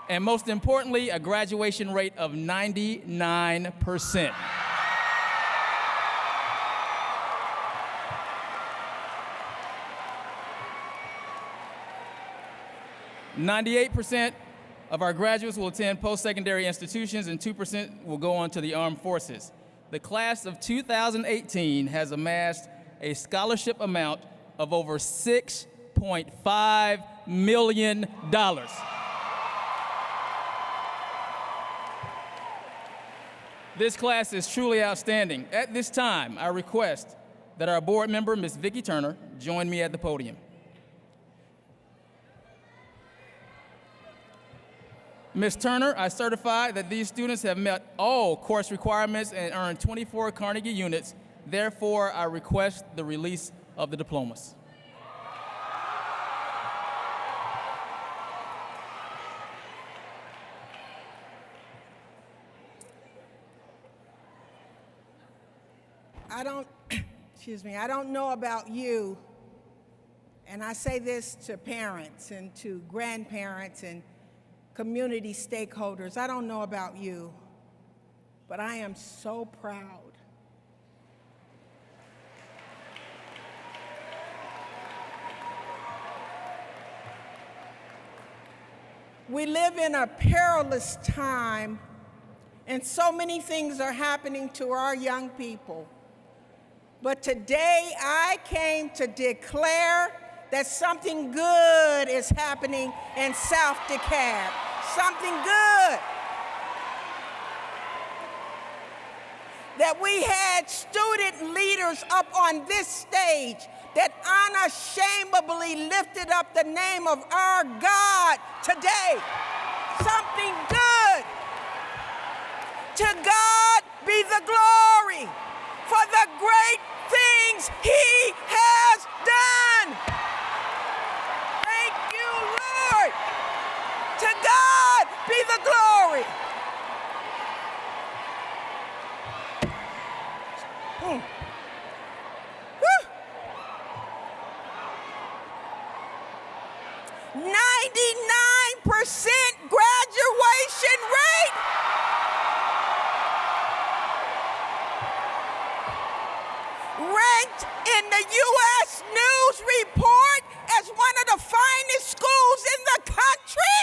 C: And most importantly, a graduation rate of 99%. "98% of our graduates will attend post-secondary institutions and 2% will go on to the armed forces. The class of 2018 has amassed a scholarship amount of over $6.5 million. This class is truly outstanding. At this time, I request that our board member, Ms. Vicki Turner, join me at the podium. Ms. Turner, I certify that these students have met all course requirements and earned 24 Carnegie units. Therefore, I request the release of the diplomas.
H: I don't know about you, and I say this to parents and to grandparents and community stakeholders. I don't know about you, but I am so proud. We live in a perilous time, and so many things are happening to our young people. But today I came to declare that something good is happening in South DeKalb. Something good. That we had student leaders up on this stage that unashamedly lifted up the name of our God today. Something good. To God be the glory for the great things He has done. Thank you, Lord. To God be the glory. Woo. 99% graduation rate. Ranked in the U.S. News Report as one of the finest schools in the country.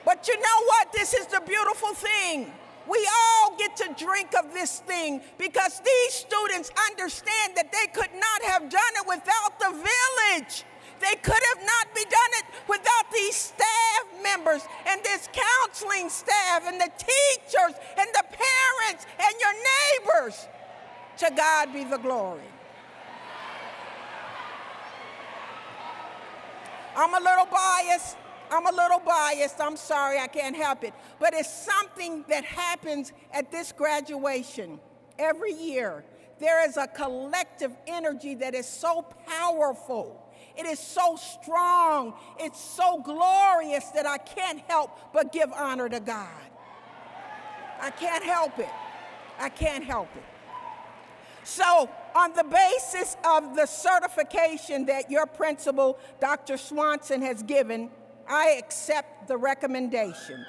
H: But you know what? This is the beautiful thing. We all get to drink of this thing because these students understand that they could not have done it without the village. They could have not done it without these staff members and this counseling staff and the teachers and the parents and your neighbors. To God be the glory. I'm a little biased. I'm sorry, I can't help it. But it's something that happens at this graduation every year. There is a collective energy that is so powerful. It is so strong. It's so glorious that I can't help but give honor to God. I can't help it. I can't help it. So, on the basis of the certification that your principal, Dr. Swanson, has given, I accept the recommendations.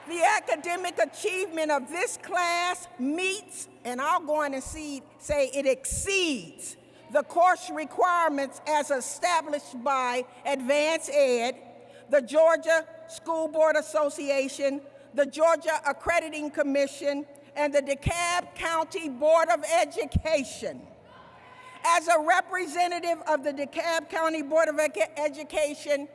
H: The academic achievement of this class meets, and I'll go on and say it exceeds, the course requirements as established by Advanced Ed, the Georgia School Board Association, the Georgia Accrediting Commission, and the DeKalb County Board of Education. As a representative of the DeKalb County Board of Education,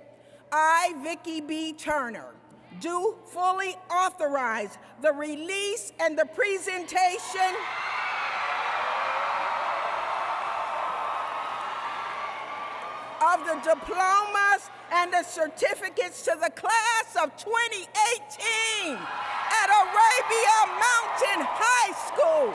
H: I, Vicki B. Turner, do fully authorize the release and the presentation of the diplomas and the certificates to the class of 2018 at Arabia Mountain High School.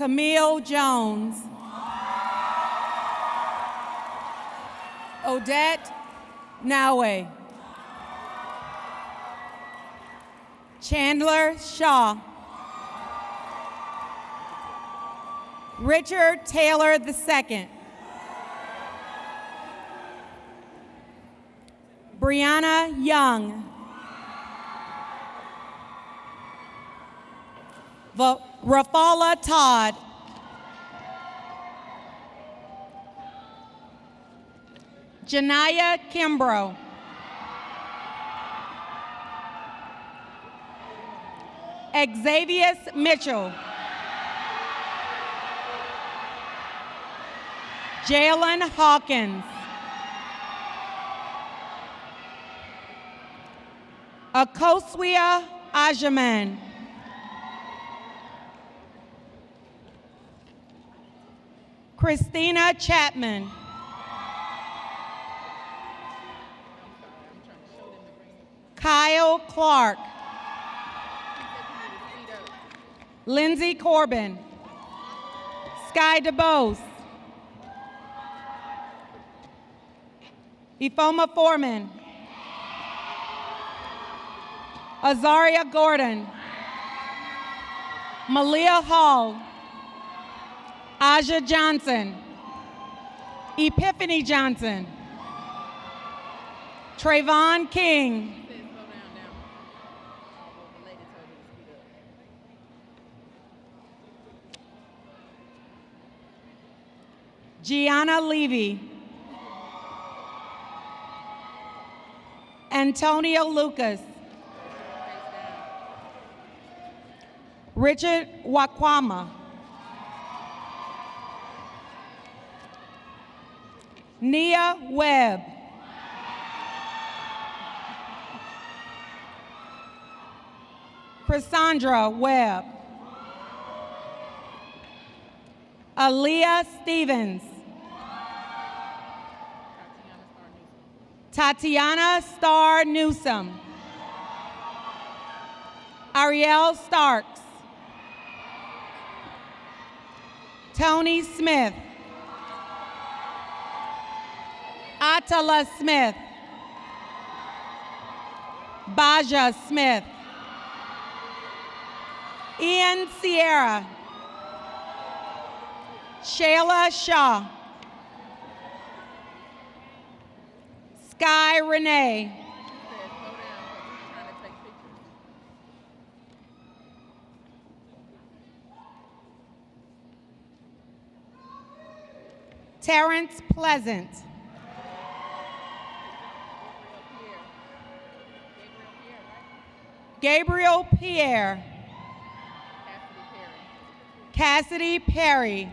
I: Camille Jones. Odette Nawe. Chandler Shaw. Richard Taylor II. Brianna Young. Rafala Todd. Janaya Kimbrough. Xavier Mitchell. Jalen Hawkins. Akoswia Ajaman. Christina Chapman. Kyle Clark. Lindsay Corbin. Sky DeBose. Ifoma Foreman. Azaria Gordon. Malia Hall. Aja Johnson. Epiphany Johnson. Trayvon King. Gianna Levy. Antonio Lucas. Richard Wakwama. Nia Webb. Cassandra Webb. Aaliyah Stevens. Tatiana Starr Newsom. Ariel Starks. Tony Smith. Atala Smith. Baja Smith. Ian Sierra. Shayla Shaw. Sky Renee. Terrence Pleasant. Gabriel Pierre. Cassidy Perry.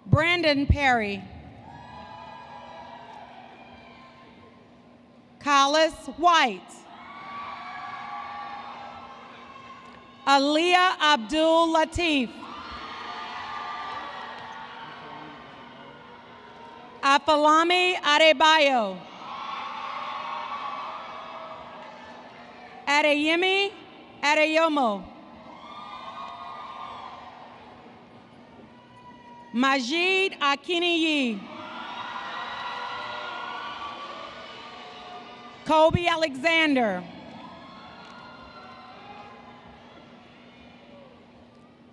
I: Brandon Perry. Collis White. Aliyah Abdul Latif. Afalami Adebayo. Adeyemi Adeyomo. Majid Akiniyi. Kobe Alexander.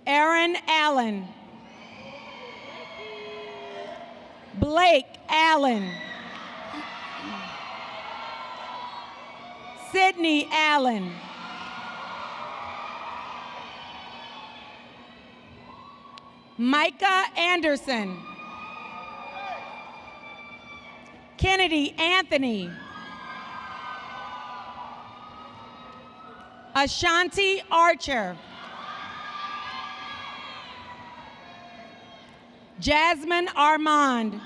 I: Aaron Allen. Blake Allen. Sydney Allen. Micah Anderson. Kennedy Anthony. Ashanti Archer. Jasmine Armand.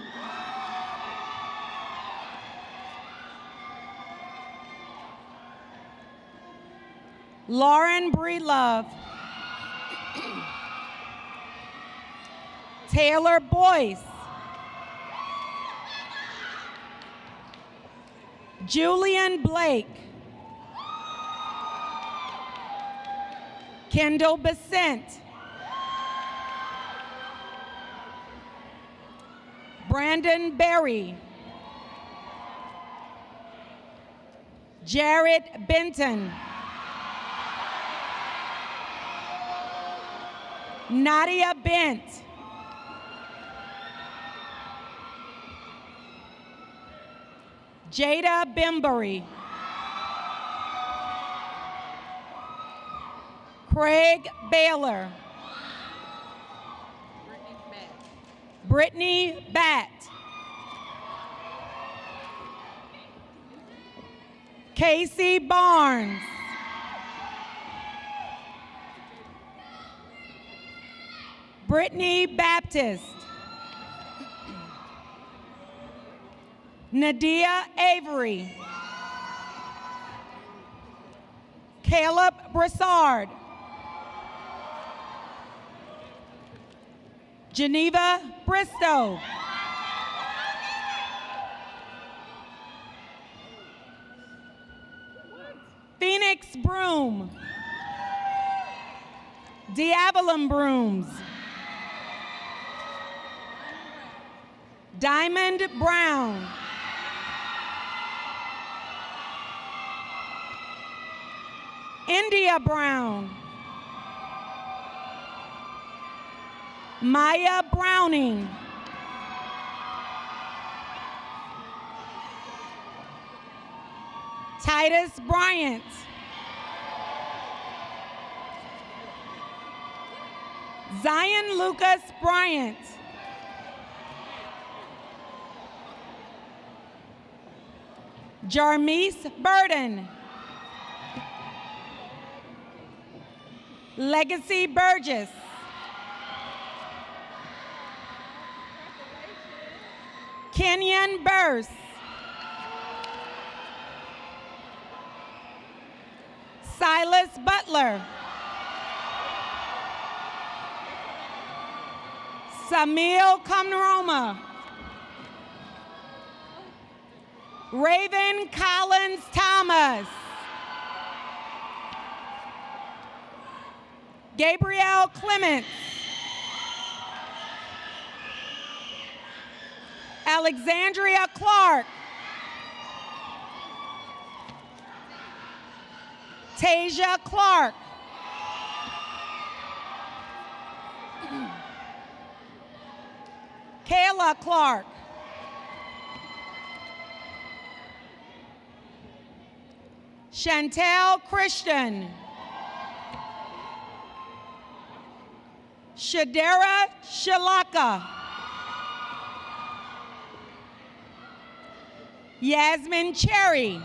I: Lauren Breedlove. Taylor Boyce. Julian Blake. Kendall Besant. Brandon Berry. Jared Benton. Nadia Bent. Jada Bimbury. Craig Baylor. Brittany Batt. Casey Barnes. Brittany Baptist. Nadia Avery. Caleb Broussard. Geneva Bristow. Phoenix Broom. Diabolum Brooms. Diamond Brown. India Brown. Maya Browning. Titus Bryant. Zion Lucas Bryant. Jarmise Burden. Legacy Burgess. Kenyon Burse. Silas Butler. Samil Kamroma. Raven Collins Thomas. Gabrielle Clements. Alexandria Clark. Tasia Clark. Kayla Clark. Chantel Christian. Shadera Shalaka. Yasmin Cherry.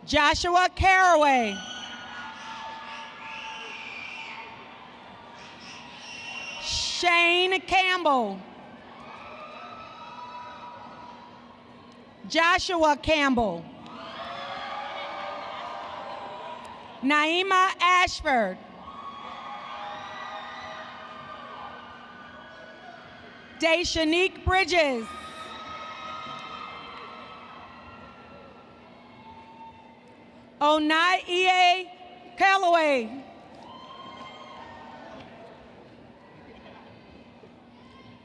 I: Joshua Caraway. Shane Campbell. Joshua Campbell. Naima Ashford. Deshanique Bridges. Onaiye Calloway.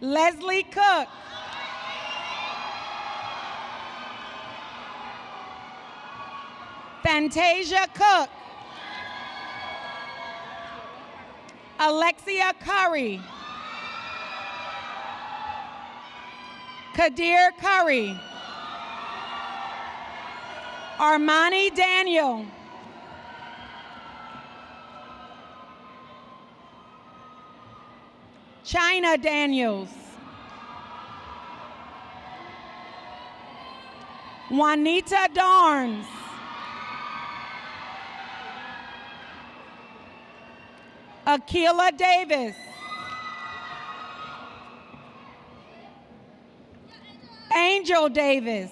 I: Leslie Cook. Fantasia Cook. Alexia Curry. Kadir Curry. Armani Daniel. China Daniels. Juanita Darns. Akila Davis. Angel Davis.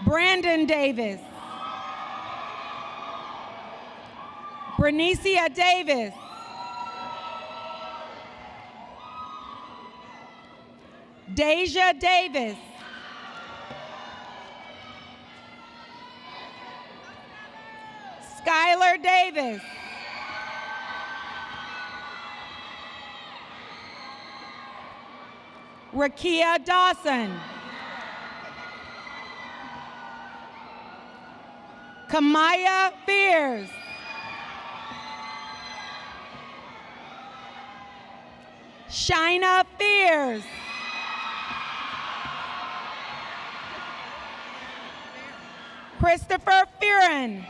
I: Brandon Davis. Bernicia Davis. Deja Davis. Skylar Davis. Rakia Dawson. Kamaya Fears. Shina Fears. Christopher Fearon.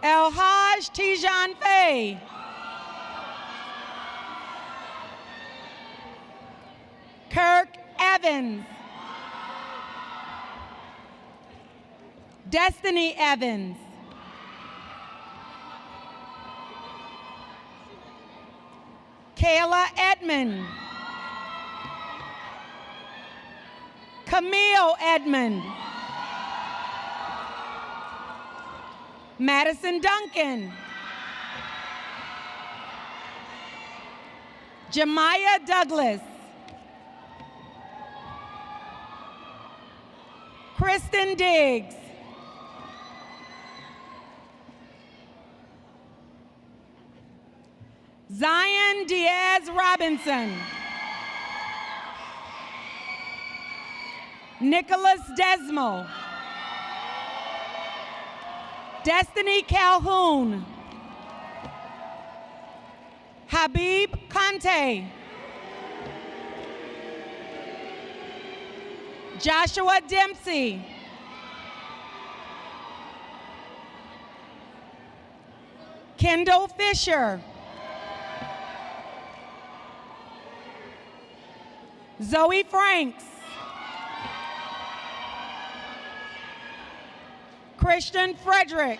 I: Elhaj Tijan Faye. Kirk Evans. Destiny Evans. Kayla Edmond. Camille Edmond. Madison Duncan. Jemiah Douglas. Kristen Diggs. Zion Diaz Robinson. Nicholas Desmo. Destiny Calhoun. Habib Kante. Joshua Dempsey. Kendall Fisher. Zoe Franks. Christian Frederick.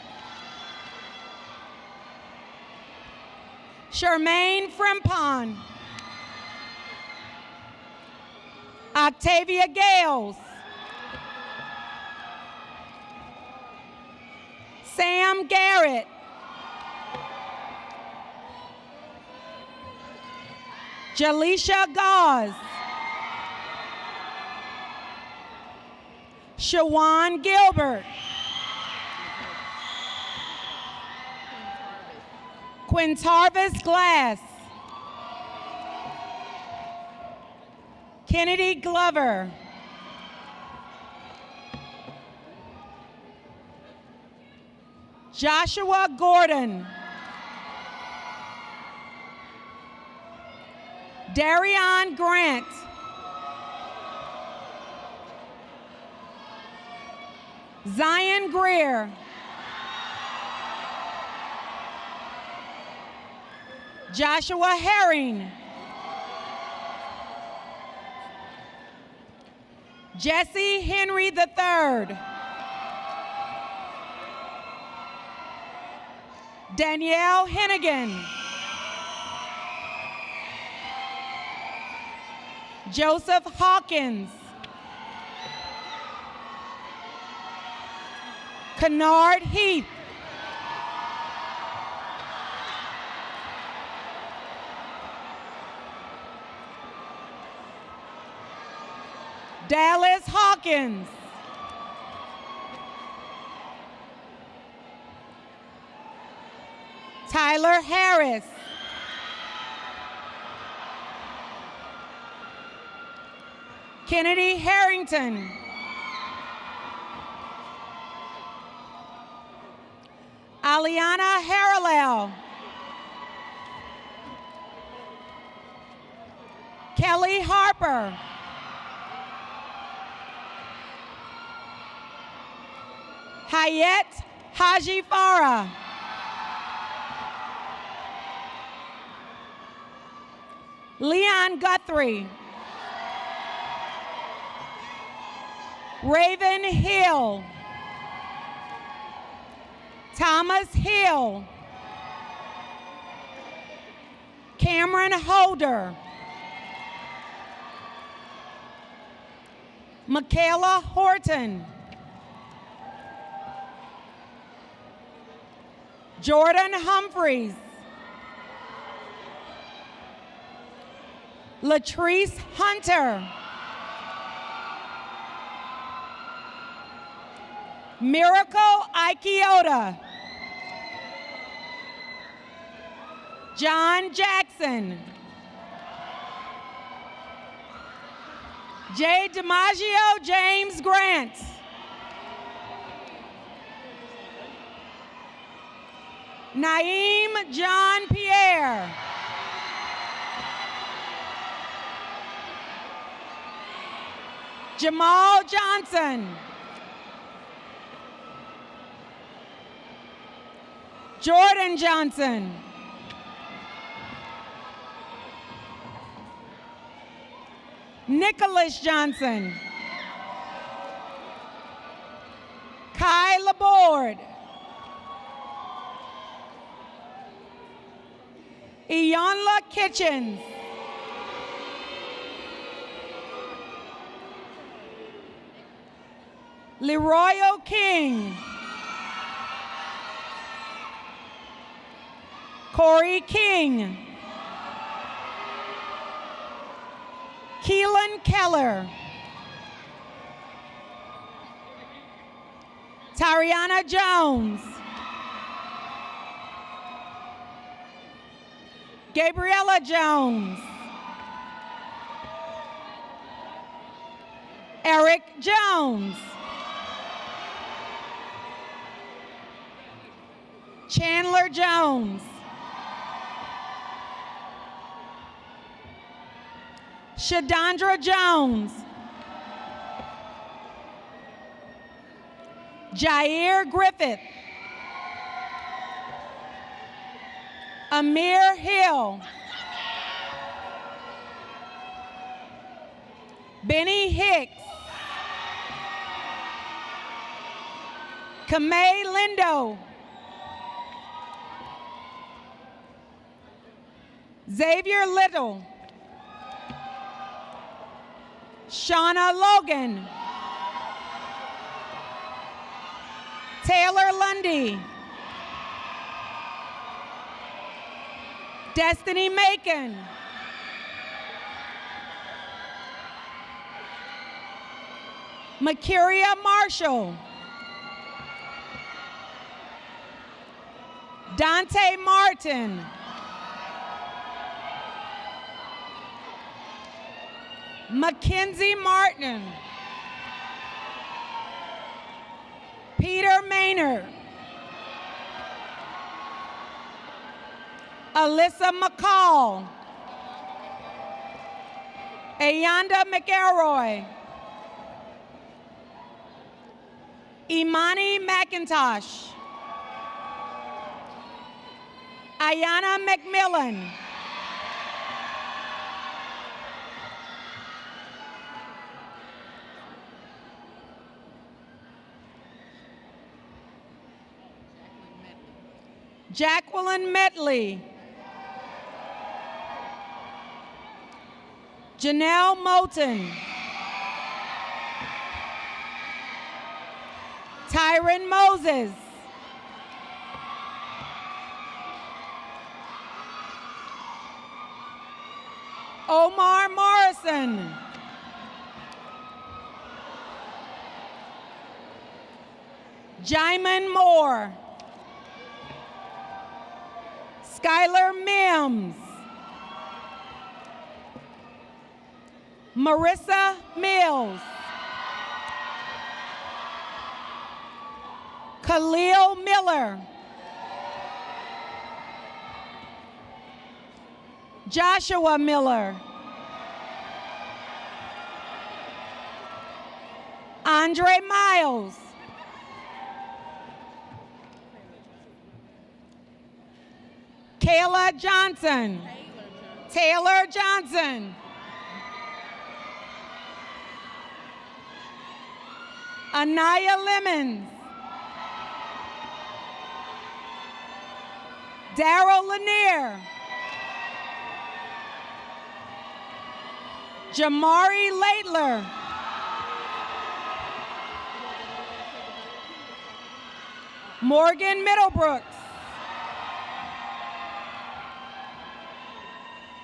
I: Charmaine Frimpon. Octavia Gales. Sam Garrett. Jaleisha Gauze. Shawan Gilbert. Quintarvis Glass. Kennedy Glover. Joshua Gordon. Darion Grant. Zion Greer. Joshua Herring. Jesse Henry III. Danielle Hennigan. Joseph Hawkins. Kennard Heath. Dallas Hawkins. Tyler Harris. Kennedy Harrington. Aliana Harrell. Kelly Harper. Hayet Haji Farah. Leon Guthrie. Raven Hill. Thomas Hill. Cameron Holder. Michaela Horton. Jordan Humphreys. Latrice Hunter. Miracle Ikiota. John Jackson. J. DiMaggio James Grant. Naeem John Pierre. Jamal Johnson. Jordan Johnson. Nicholas Johnson. Kai Laborde. Iyanla Kitchens. Leroy King. Corey King. Keelan Keller. Tariana Jones. Gabriella Jones. Eric Jones. Chandler Jones. Shadandra Jones. Jair Griffith. Amir Hill. Benny Hicks. Kamei Lindo. Xavier Little. Shauna Logan. Taylor Lundy. Destiny Macon. Makiria Marshall. Dante Martin. Mackenzie Martin. Peter Maynard. Alyssa McCall. Ayanda McElroy. Imani McIntosh. Ayana McMillan. Jacqueline Metley. Janelle Moulton. Tyron Moses. Omar Morrison. Jaimin Moore. Skylar Mims. Marissa Mills. Khalil Miller. Joshua Miller. Andre Miles. Kayla Johnson. Taylor Johnson. Anaya Lemons. Daryl Lanier. Jamari Laitler. Morgan Middlebrooks.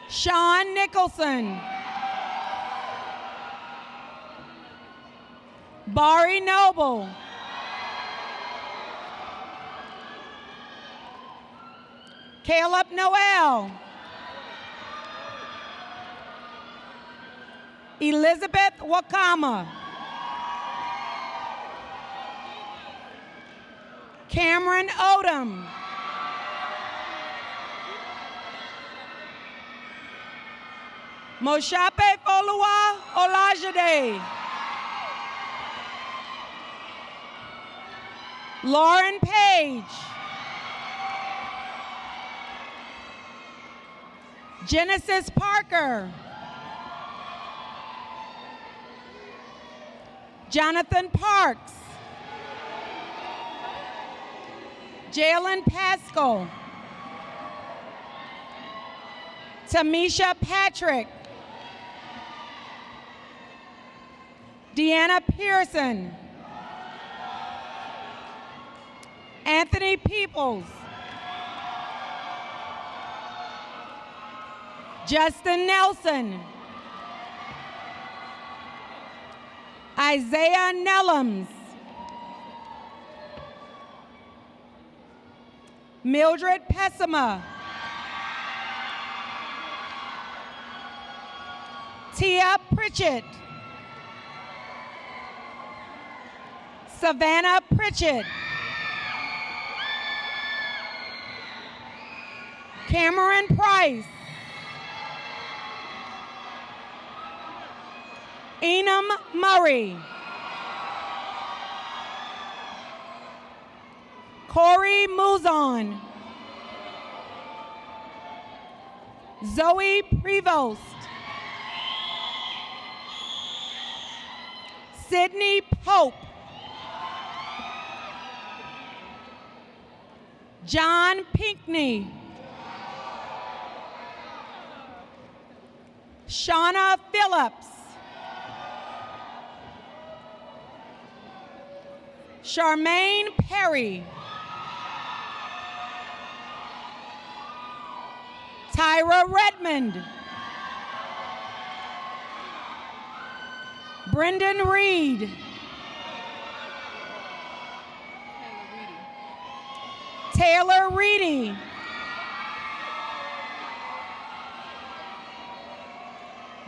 I: Sean Nicholson. Bari Noble. Caleb Noel. Elizabeth Wakama. Cameron Odom. Moshape Folua Olajide. Lauren Page. Genesis Parker. Jonathan Parks. Jalen Pascal. Tamisha Patrick. Deanna Pearson. Anthony Peoples. Justin Nelson. Isaiah Nellums. Mildred Pessima. Tia Pritchett. Savannah Pritchett. Cameron Price. Enum Murray. Corey Muzon. Zoe Prevost. Sydney Pope. John Pinkney. Shauna Phillips. Charmaine Perry. Tyra Redmond. Brendan Reed. Taylor Reedy.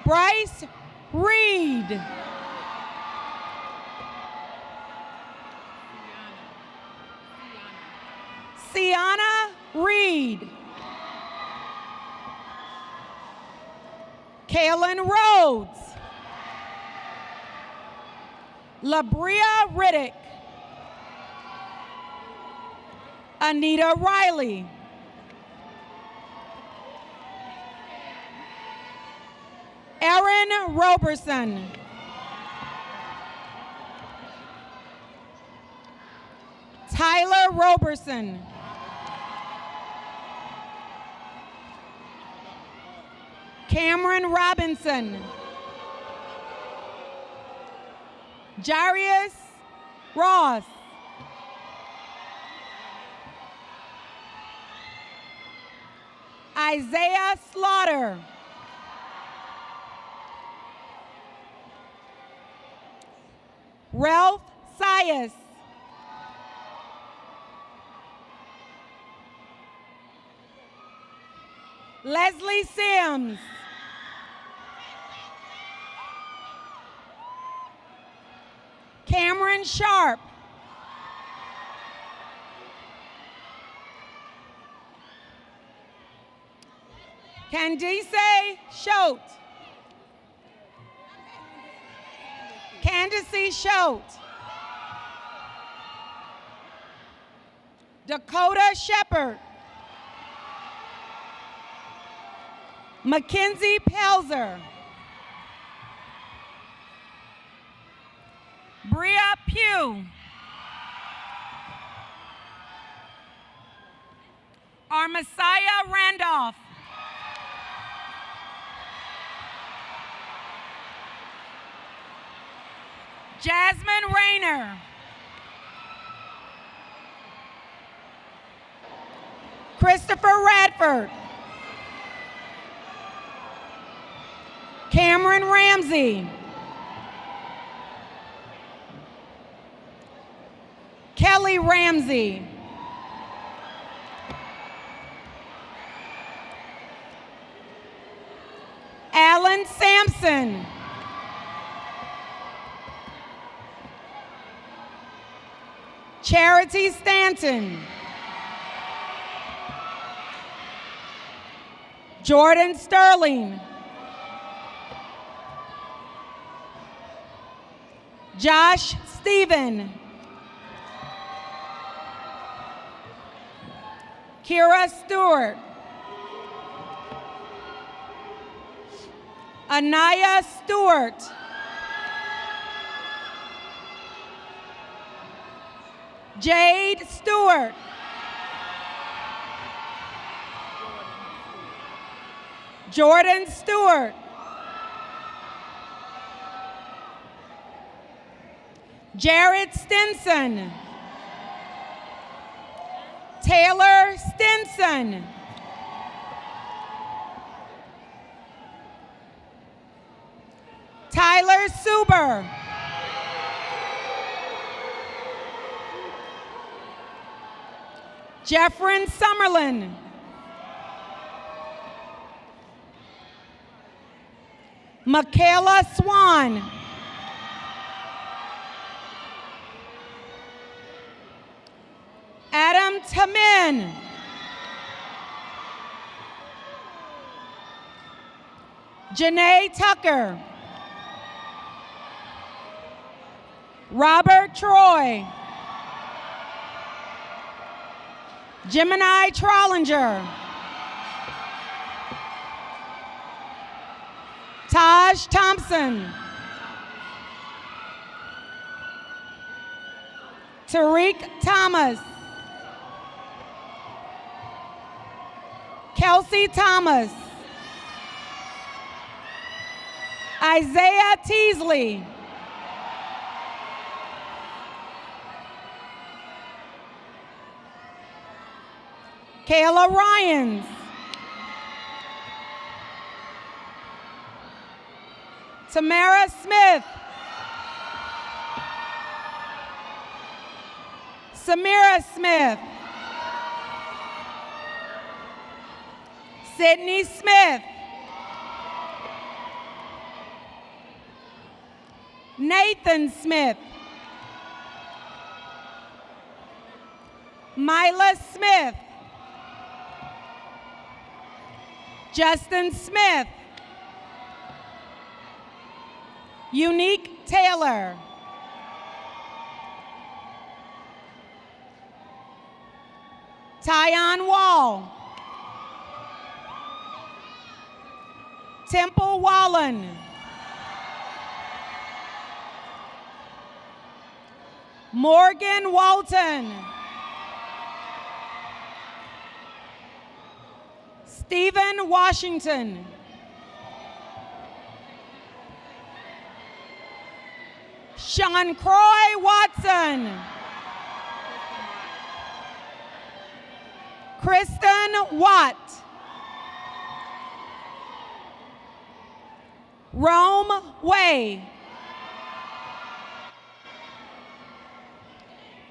I: Bryce Reed. Sienna Reed. Kaylin Rhodes. Labria Riddick. Anita Riley. Erin Roberson. Tyler Roberson. Cameron Robinson. Jarius Ross. Isaiah Slaughter. Ralph Sias. Leslie Sims. Cameron Sharp. Candice Schote. Candace Schote. Dakota Shepard. Mackenzie Pelzer. Bria Pugh. Armasiah Randolph. Jasmine Rayner. Christopher Radford. Cameron Ramsey. Kelly Ramsey. Alan Sampson. Charity Stanton. Jordan Sterling. Josh Stephen. Kira Stewart. Anaya Stewart. Jade Stewart. Jordan Stewart. Jared Stinson. Taylor Stinson. Tyler Suber. Jeffrin Summerlin. Michaela Swan. Adam Tamin. Janae Tucker. Robert Troy. Gemini Trollinger. Taj Thompson. Tariq Thomas. Kelsey Thomas. Isaiah Teasley. Kayla Ryans. Tamara Smith. Samira Smith. Sydney Smith. Nathan Smith. Mila Smith. Justin Smith. Unique Taylor. Tyon Wall. Temple Wallen. Morgan Walton. Stephen Washington. Sean Croy Watson. Kristen Watt. Rome Way.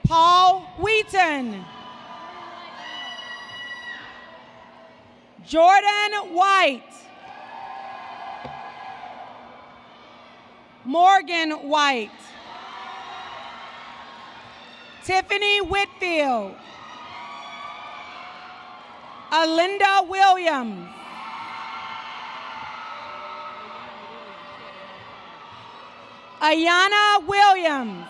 I: Paul Wheaton. Jordan White. Morgan White. Tiffany Whitfield. Alinda Williams. Ayana Williams.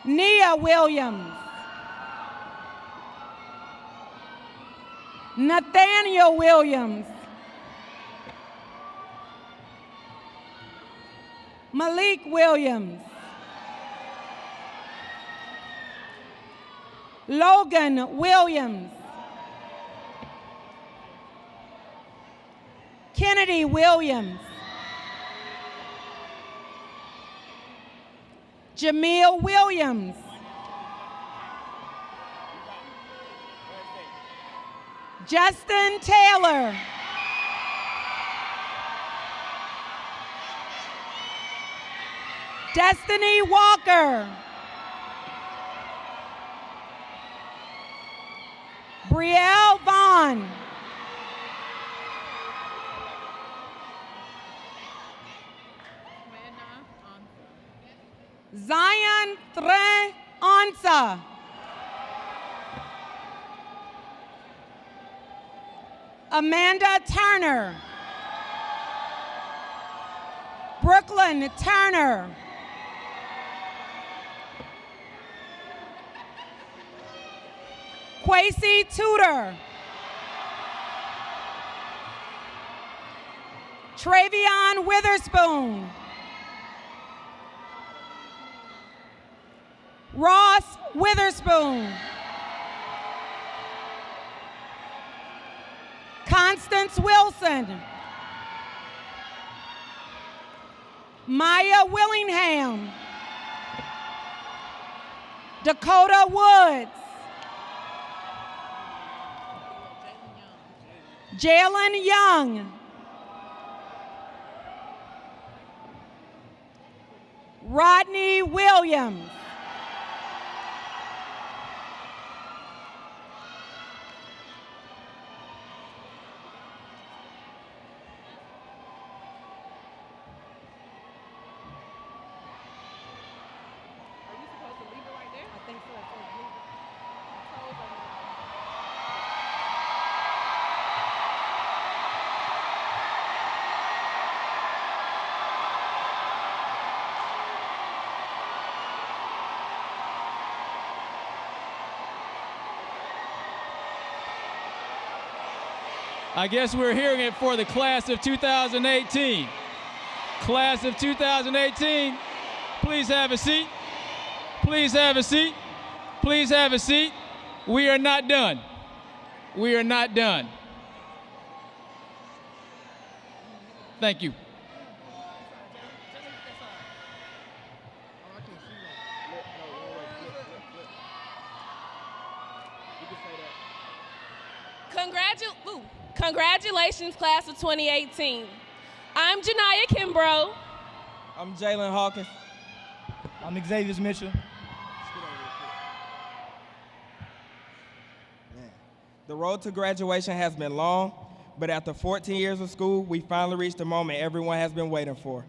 I: Nia Williams. Nathaniel Williams. Malik Williams. Logan Williams. Kennedy Williams. Jamil Williams. Justin Taylor. Destiny Walker. Brielle Vaughn. Zion Tre Ansa. Amanda Turner. Brooklyn Turner. Quasi Tudor. Travion Witherspoon. Ross Witherspoon. Constance Wilson. Maya Willingham. Dakota Woods. Jalen Young. Rodney Williams.
C: I guess we're hearing it for the class of 2018. Class of 2018, please have a seat. Please have a seat. Please have a seat. We are not done. We are not done. Thank you.
J: Congratulations, class of 2018. I'm Janiyah Kimbrough.
K: I'm Jalen Hawkins. I'm Xavier Mitchell. The road to graduation has been long, but after 14 years of school, we finally reached the moment everyone has been waiting for.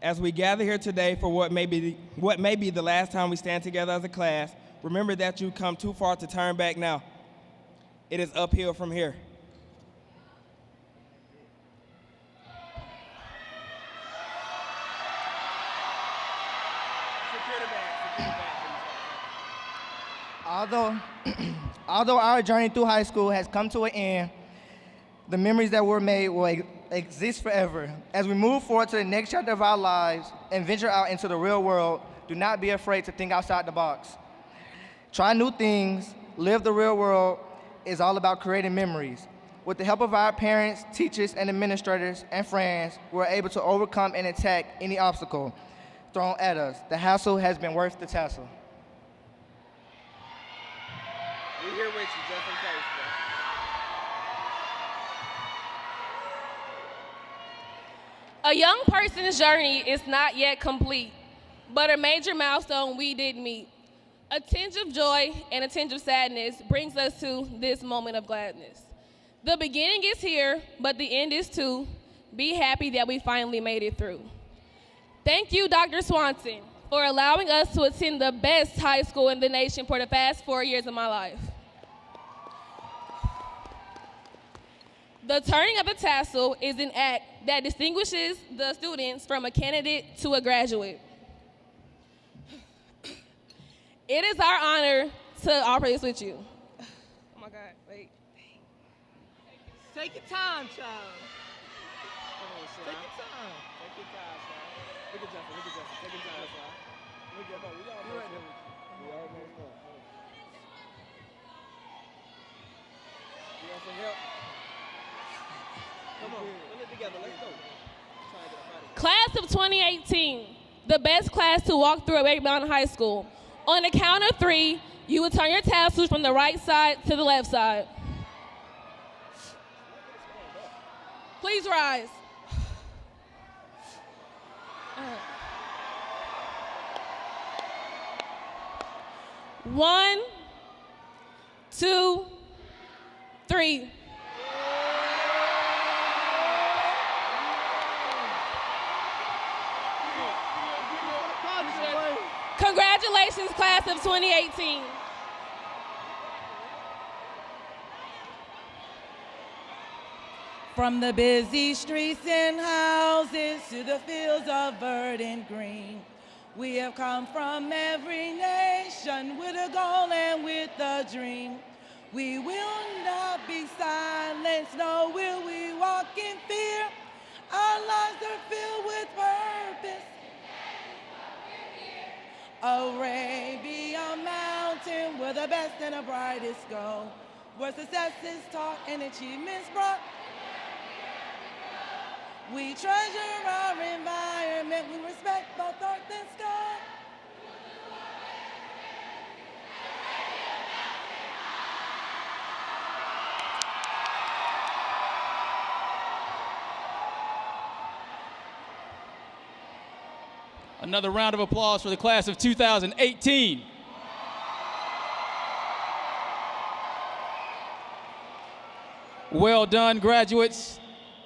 K: As we gather here today for what may be the last time we stand together as a class, remember that you've come too far to turn back now. It is uphill from here.
L: Although our journey through high school has come to an end, the memories that were made will exist forever. As we move forward to the next chapter of our lives and venture out into the real world, do not be afraid to think outside the box. Try new things, live the real world is all about creating memories. With the help of our parents, teachers, and administrators and friends, we're able to overcome and attack any obstacle thrown at us. The hassle has been worth the tassel.
K: We're here with you just in case, bro.
J: A young person's journey is not yet complete, but a major milestone we did meet. A tinge of joy and a tinge of sadness brings us to this moment of gladness. The beginning is here, but the end is too. Be happy that we finally made it through. Thank you, Dr. Swanson, for allowing us to attend the best high school in the nation for the past 4 years of my life. The turning of the tassel is an act that distinguishes the students from a candidate to a graduate. It is our honor to offer this with you. Oh my God, wait.
K: Take your time, child. Come on, son. Take your time. Take your time, son. Look at Justin. Look at Justin. Take your time, son. Look at that. We almost done. We almost done. You want some help? Come on. Put it together. Let's go. Try to get up out of here.
J: Class of 2018, the best class to walk through at Raby Mountain High School. On the count of 3, you will turn your tassels from the right side to the left side. Please rise. One, 2, 3. Congratulations, class of 2018.
M: From the busy streets and houses to the fields of verdant green, we have come from every nation with a goal and with a dream. We will not be silenced, nor will we walk in fear. Our lives are filled with purpose. Arabia Mountain, where the best and the brightest go, where success is taught and achievements brought. We treasure our environment, we respect both earth and sky.
C: Another round of applause for the class of 2018. Well done, graduates.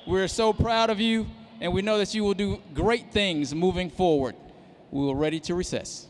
C: We're so proud of you, and we know that you will do great things moving forward. We are ready to recess.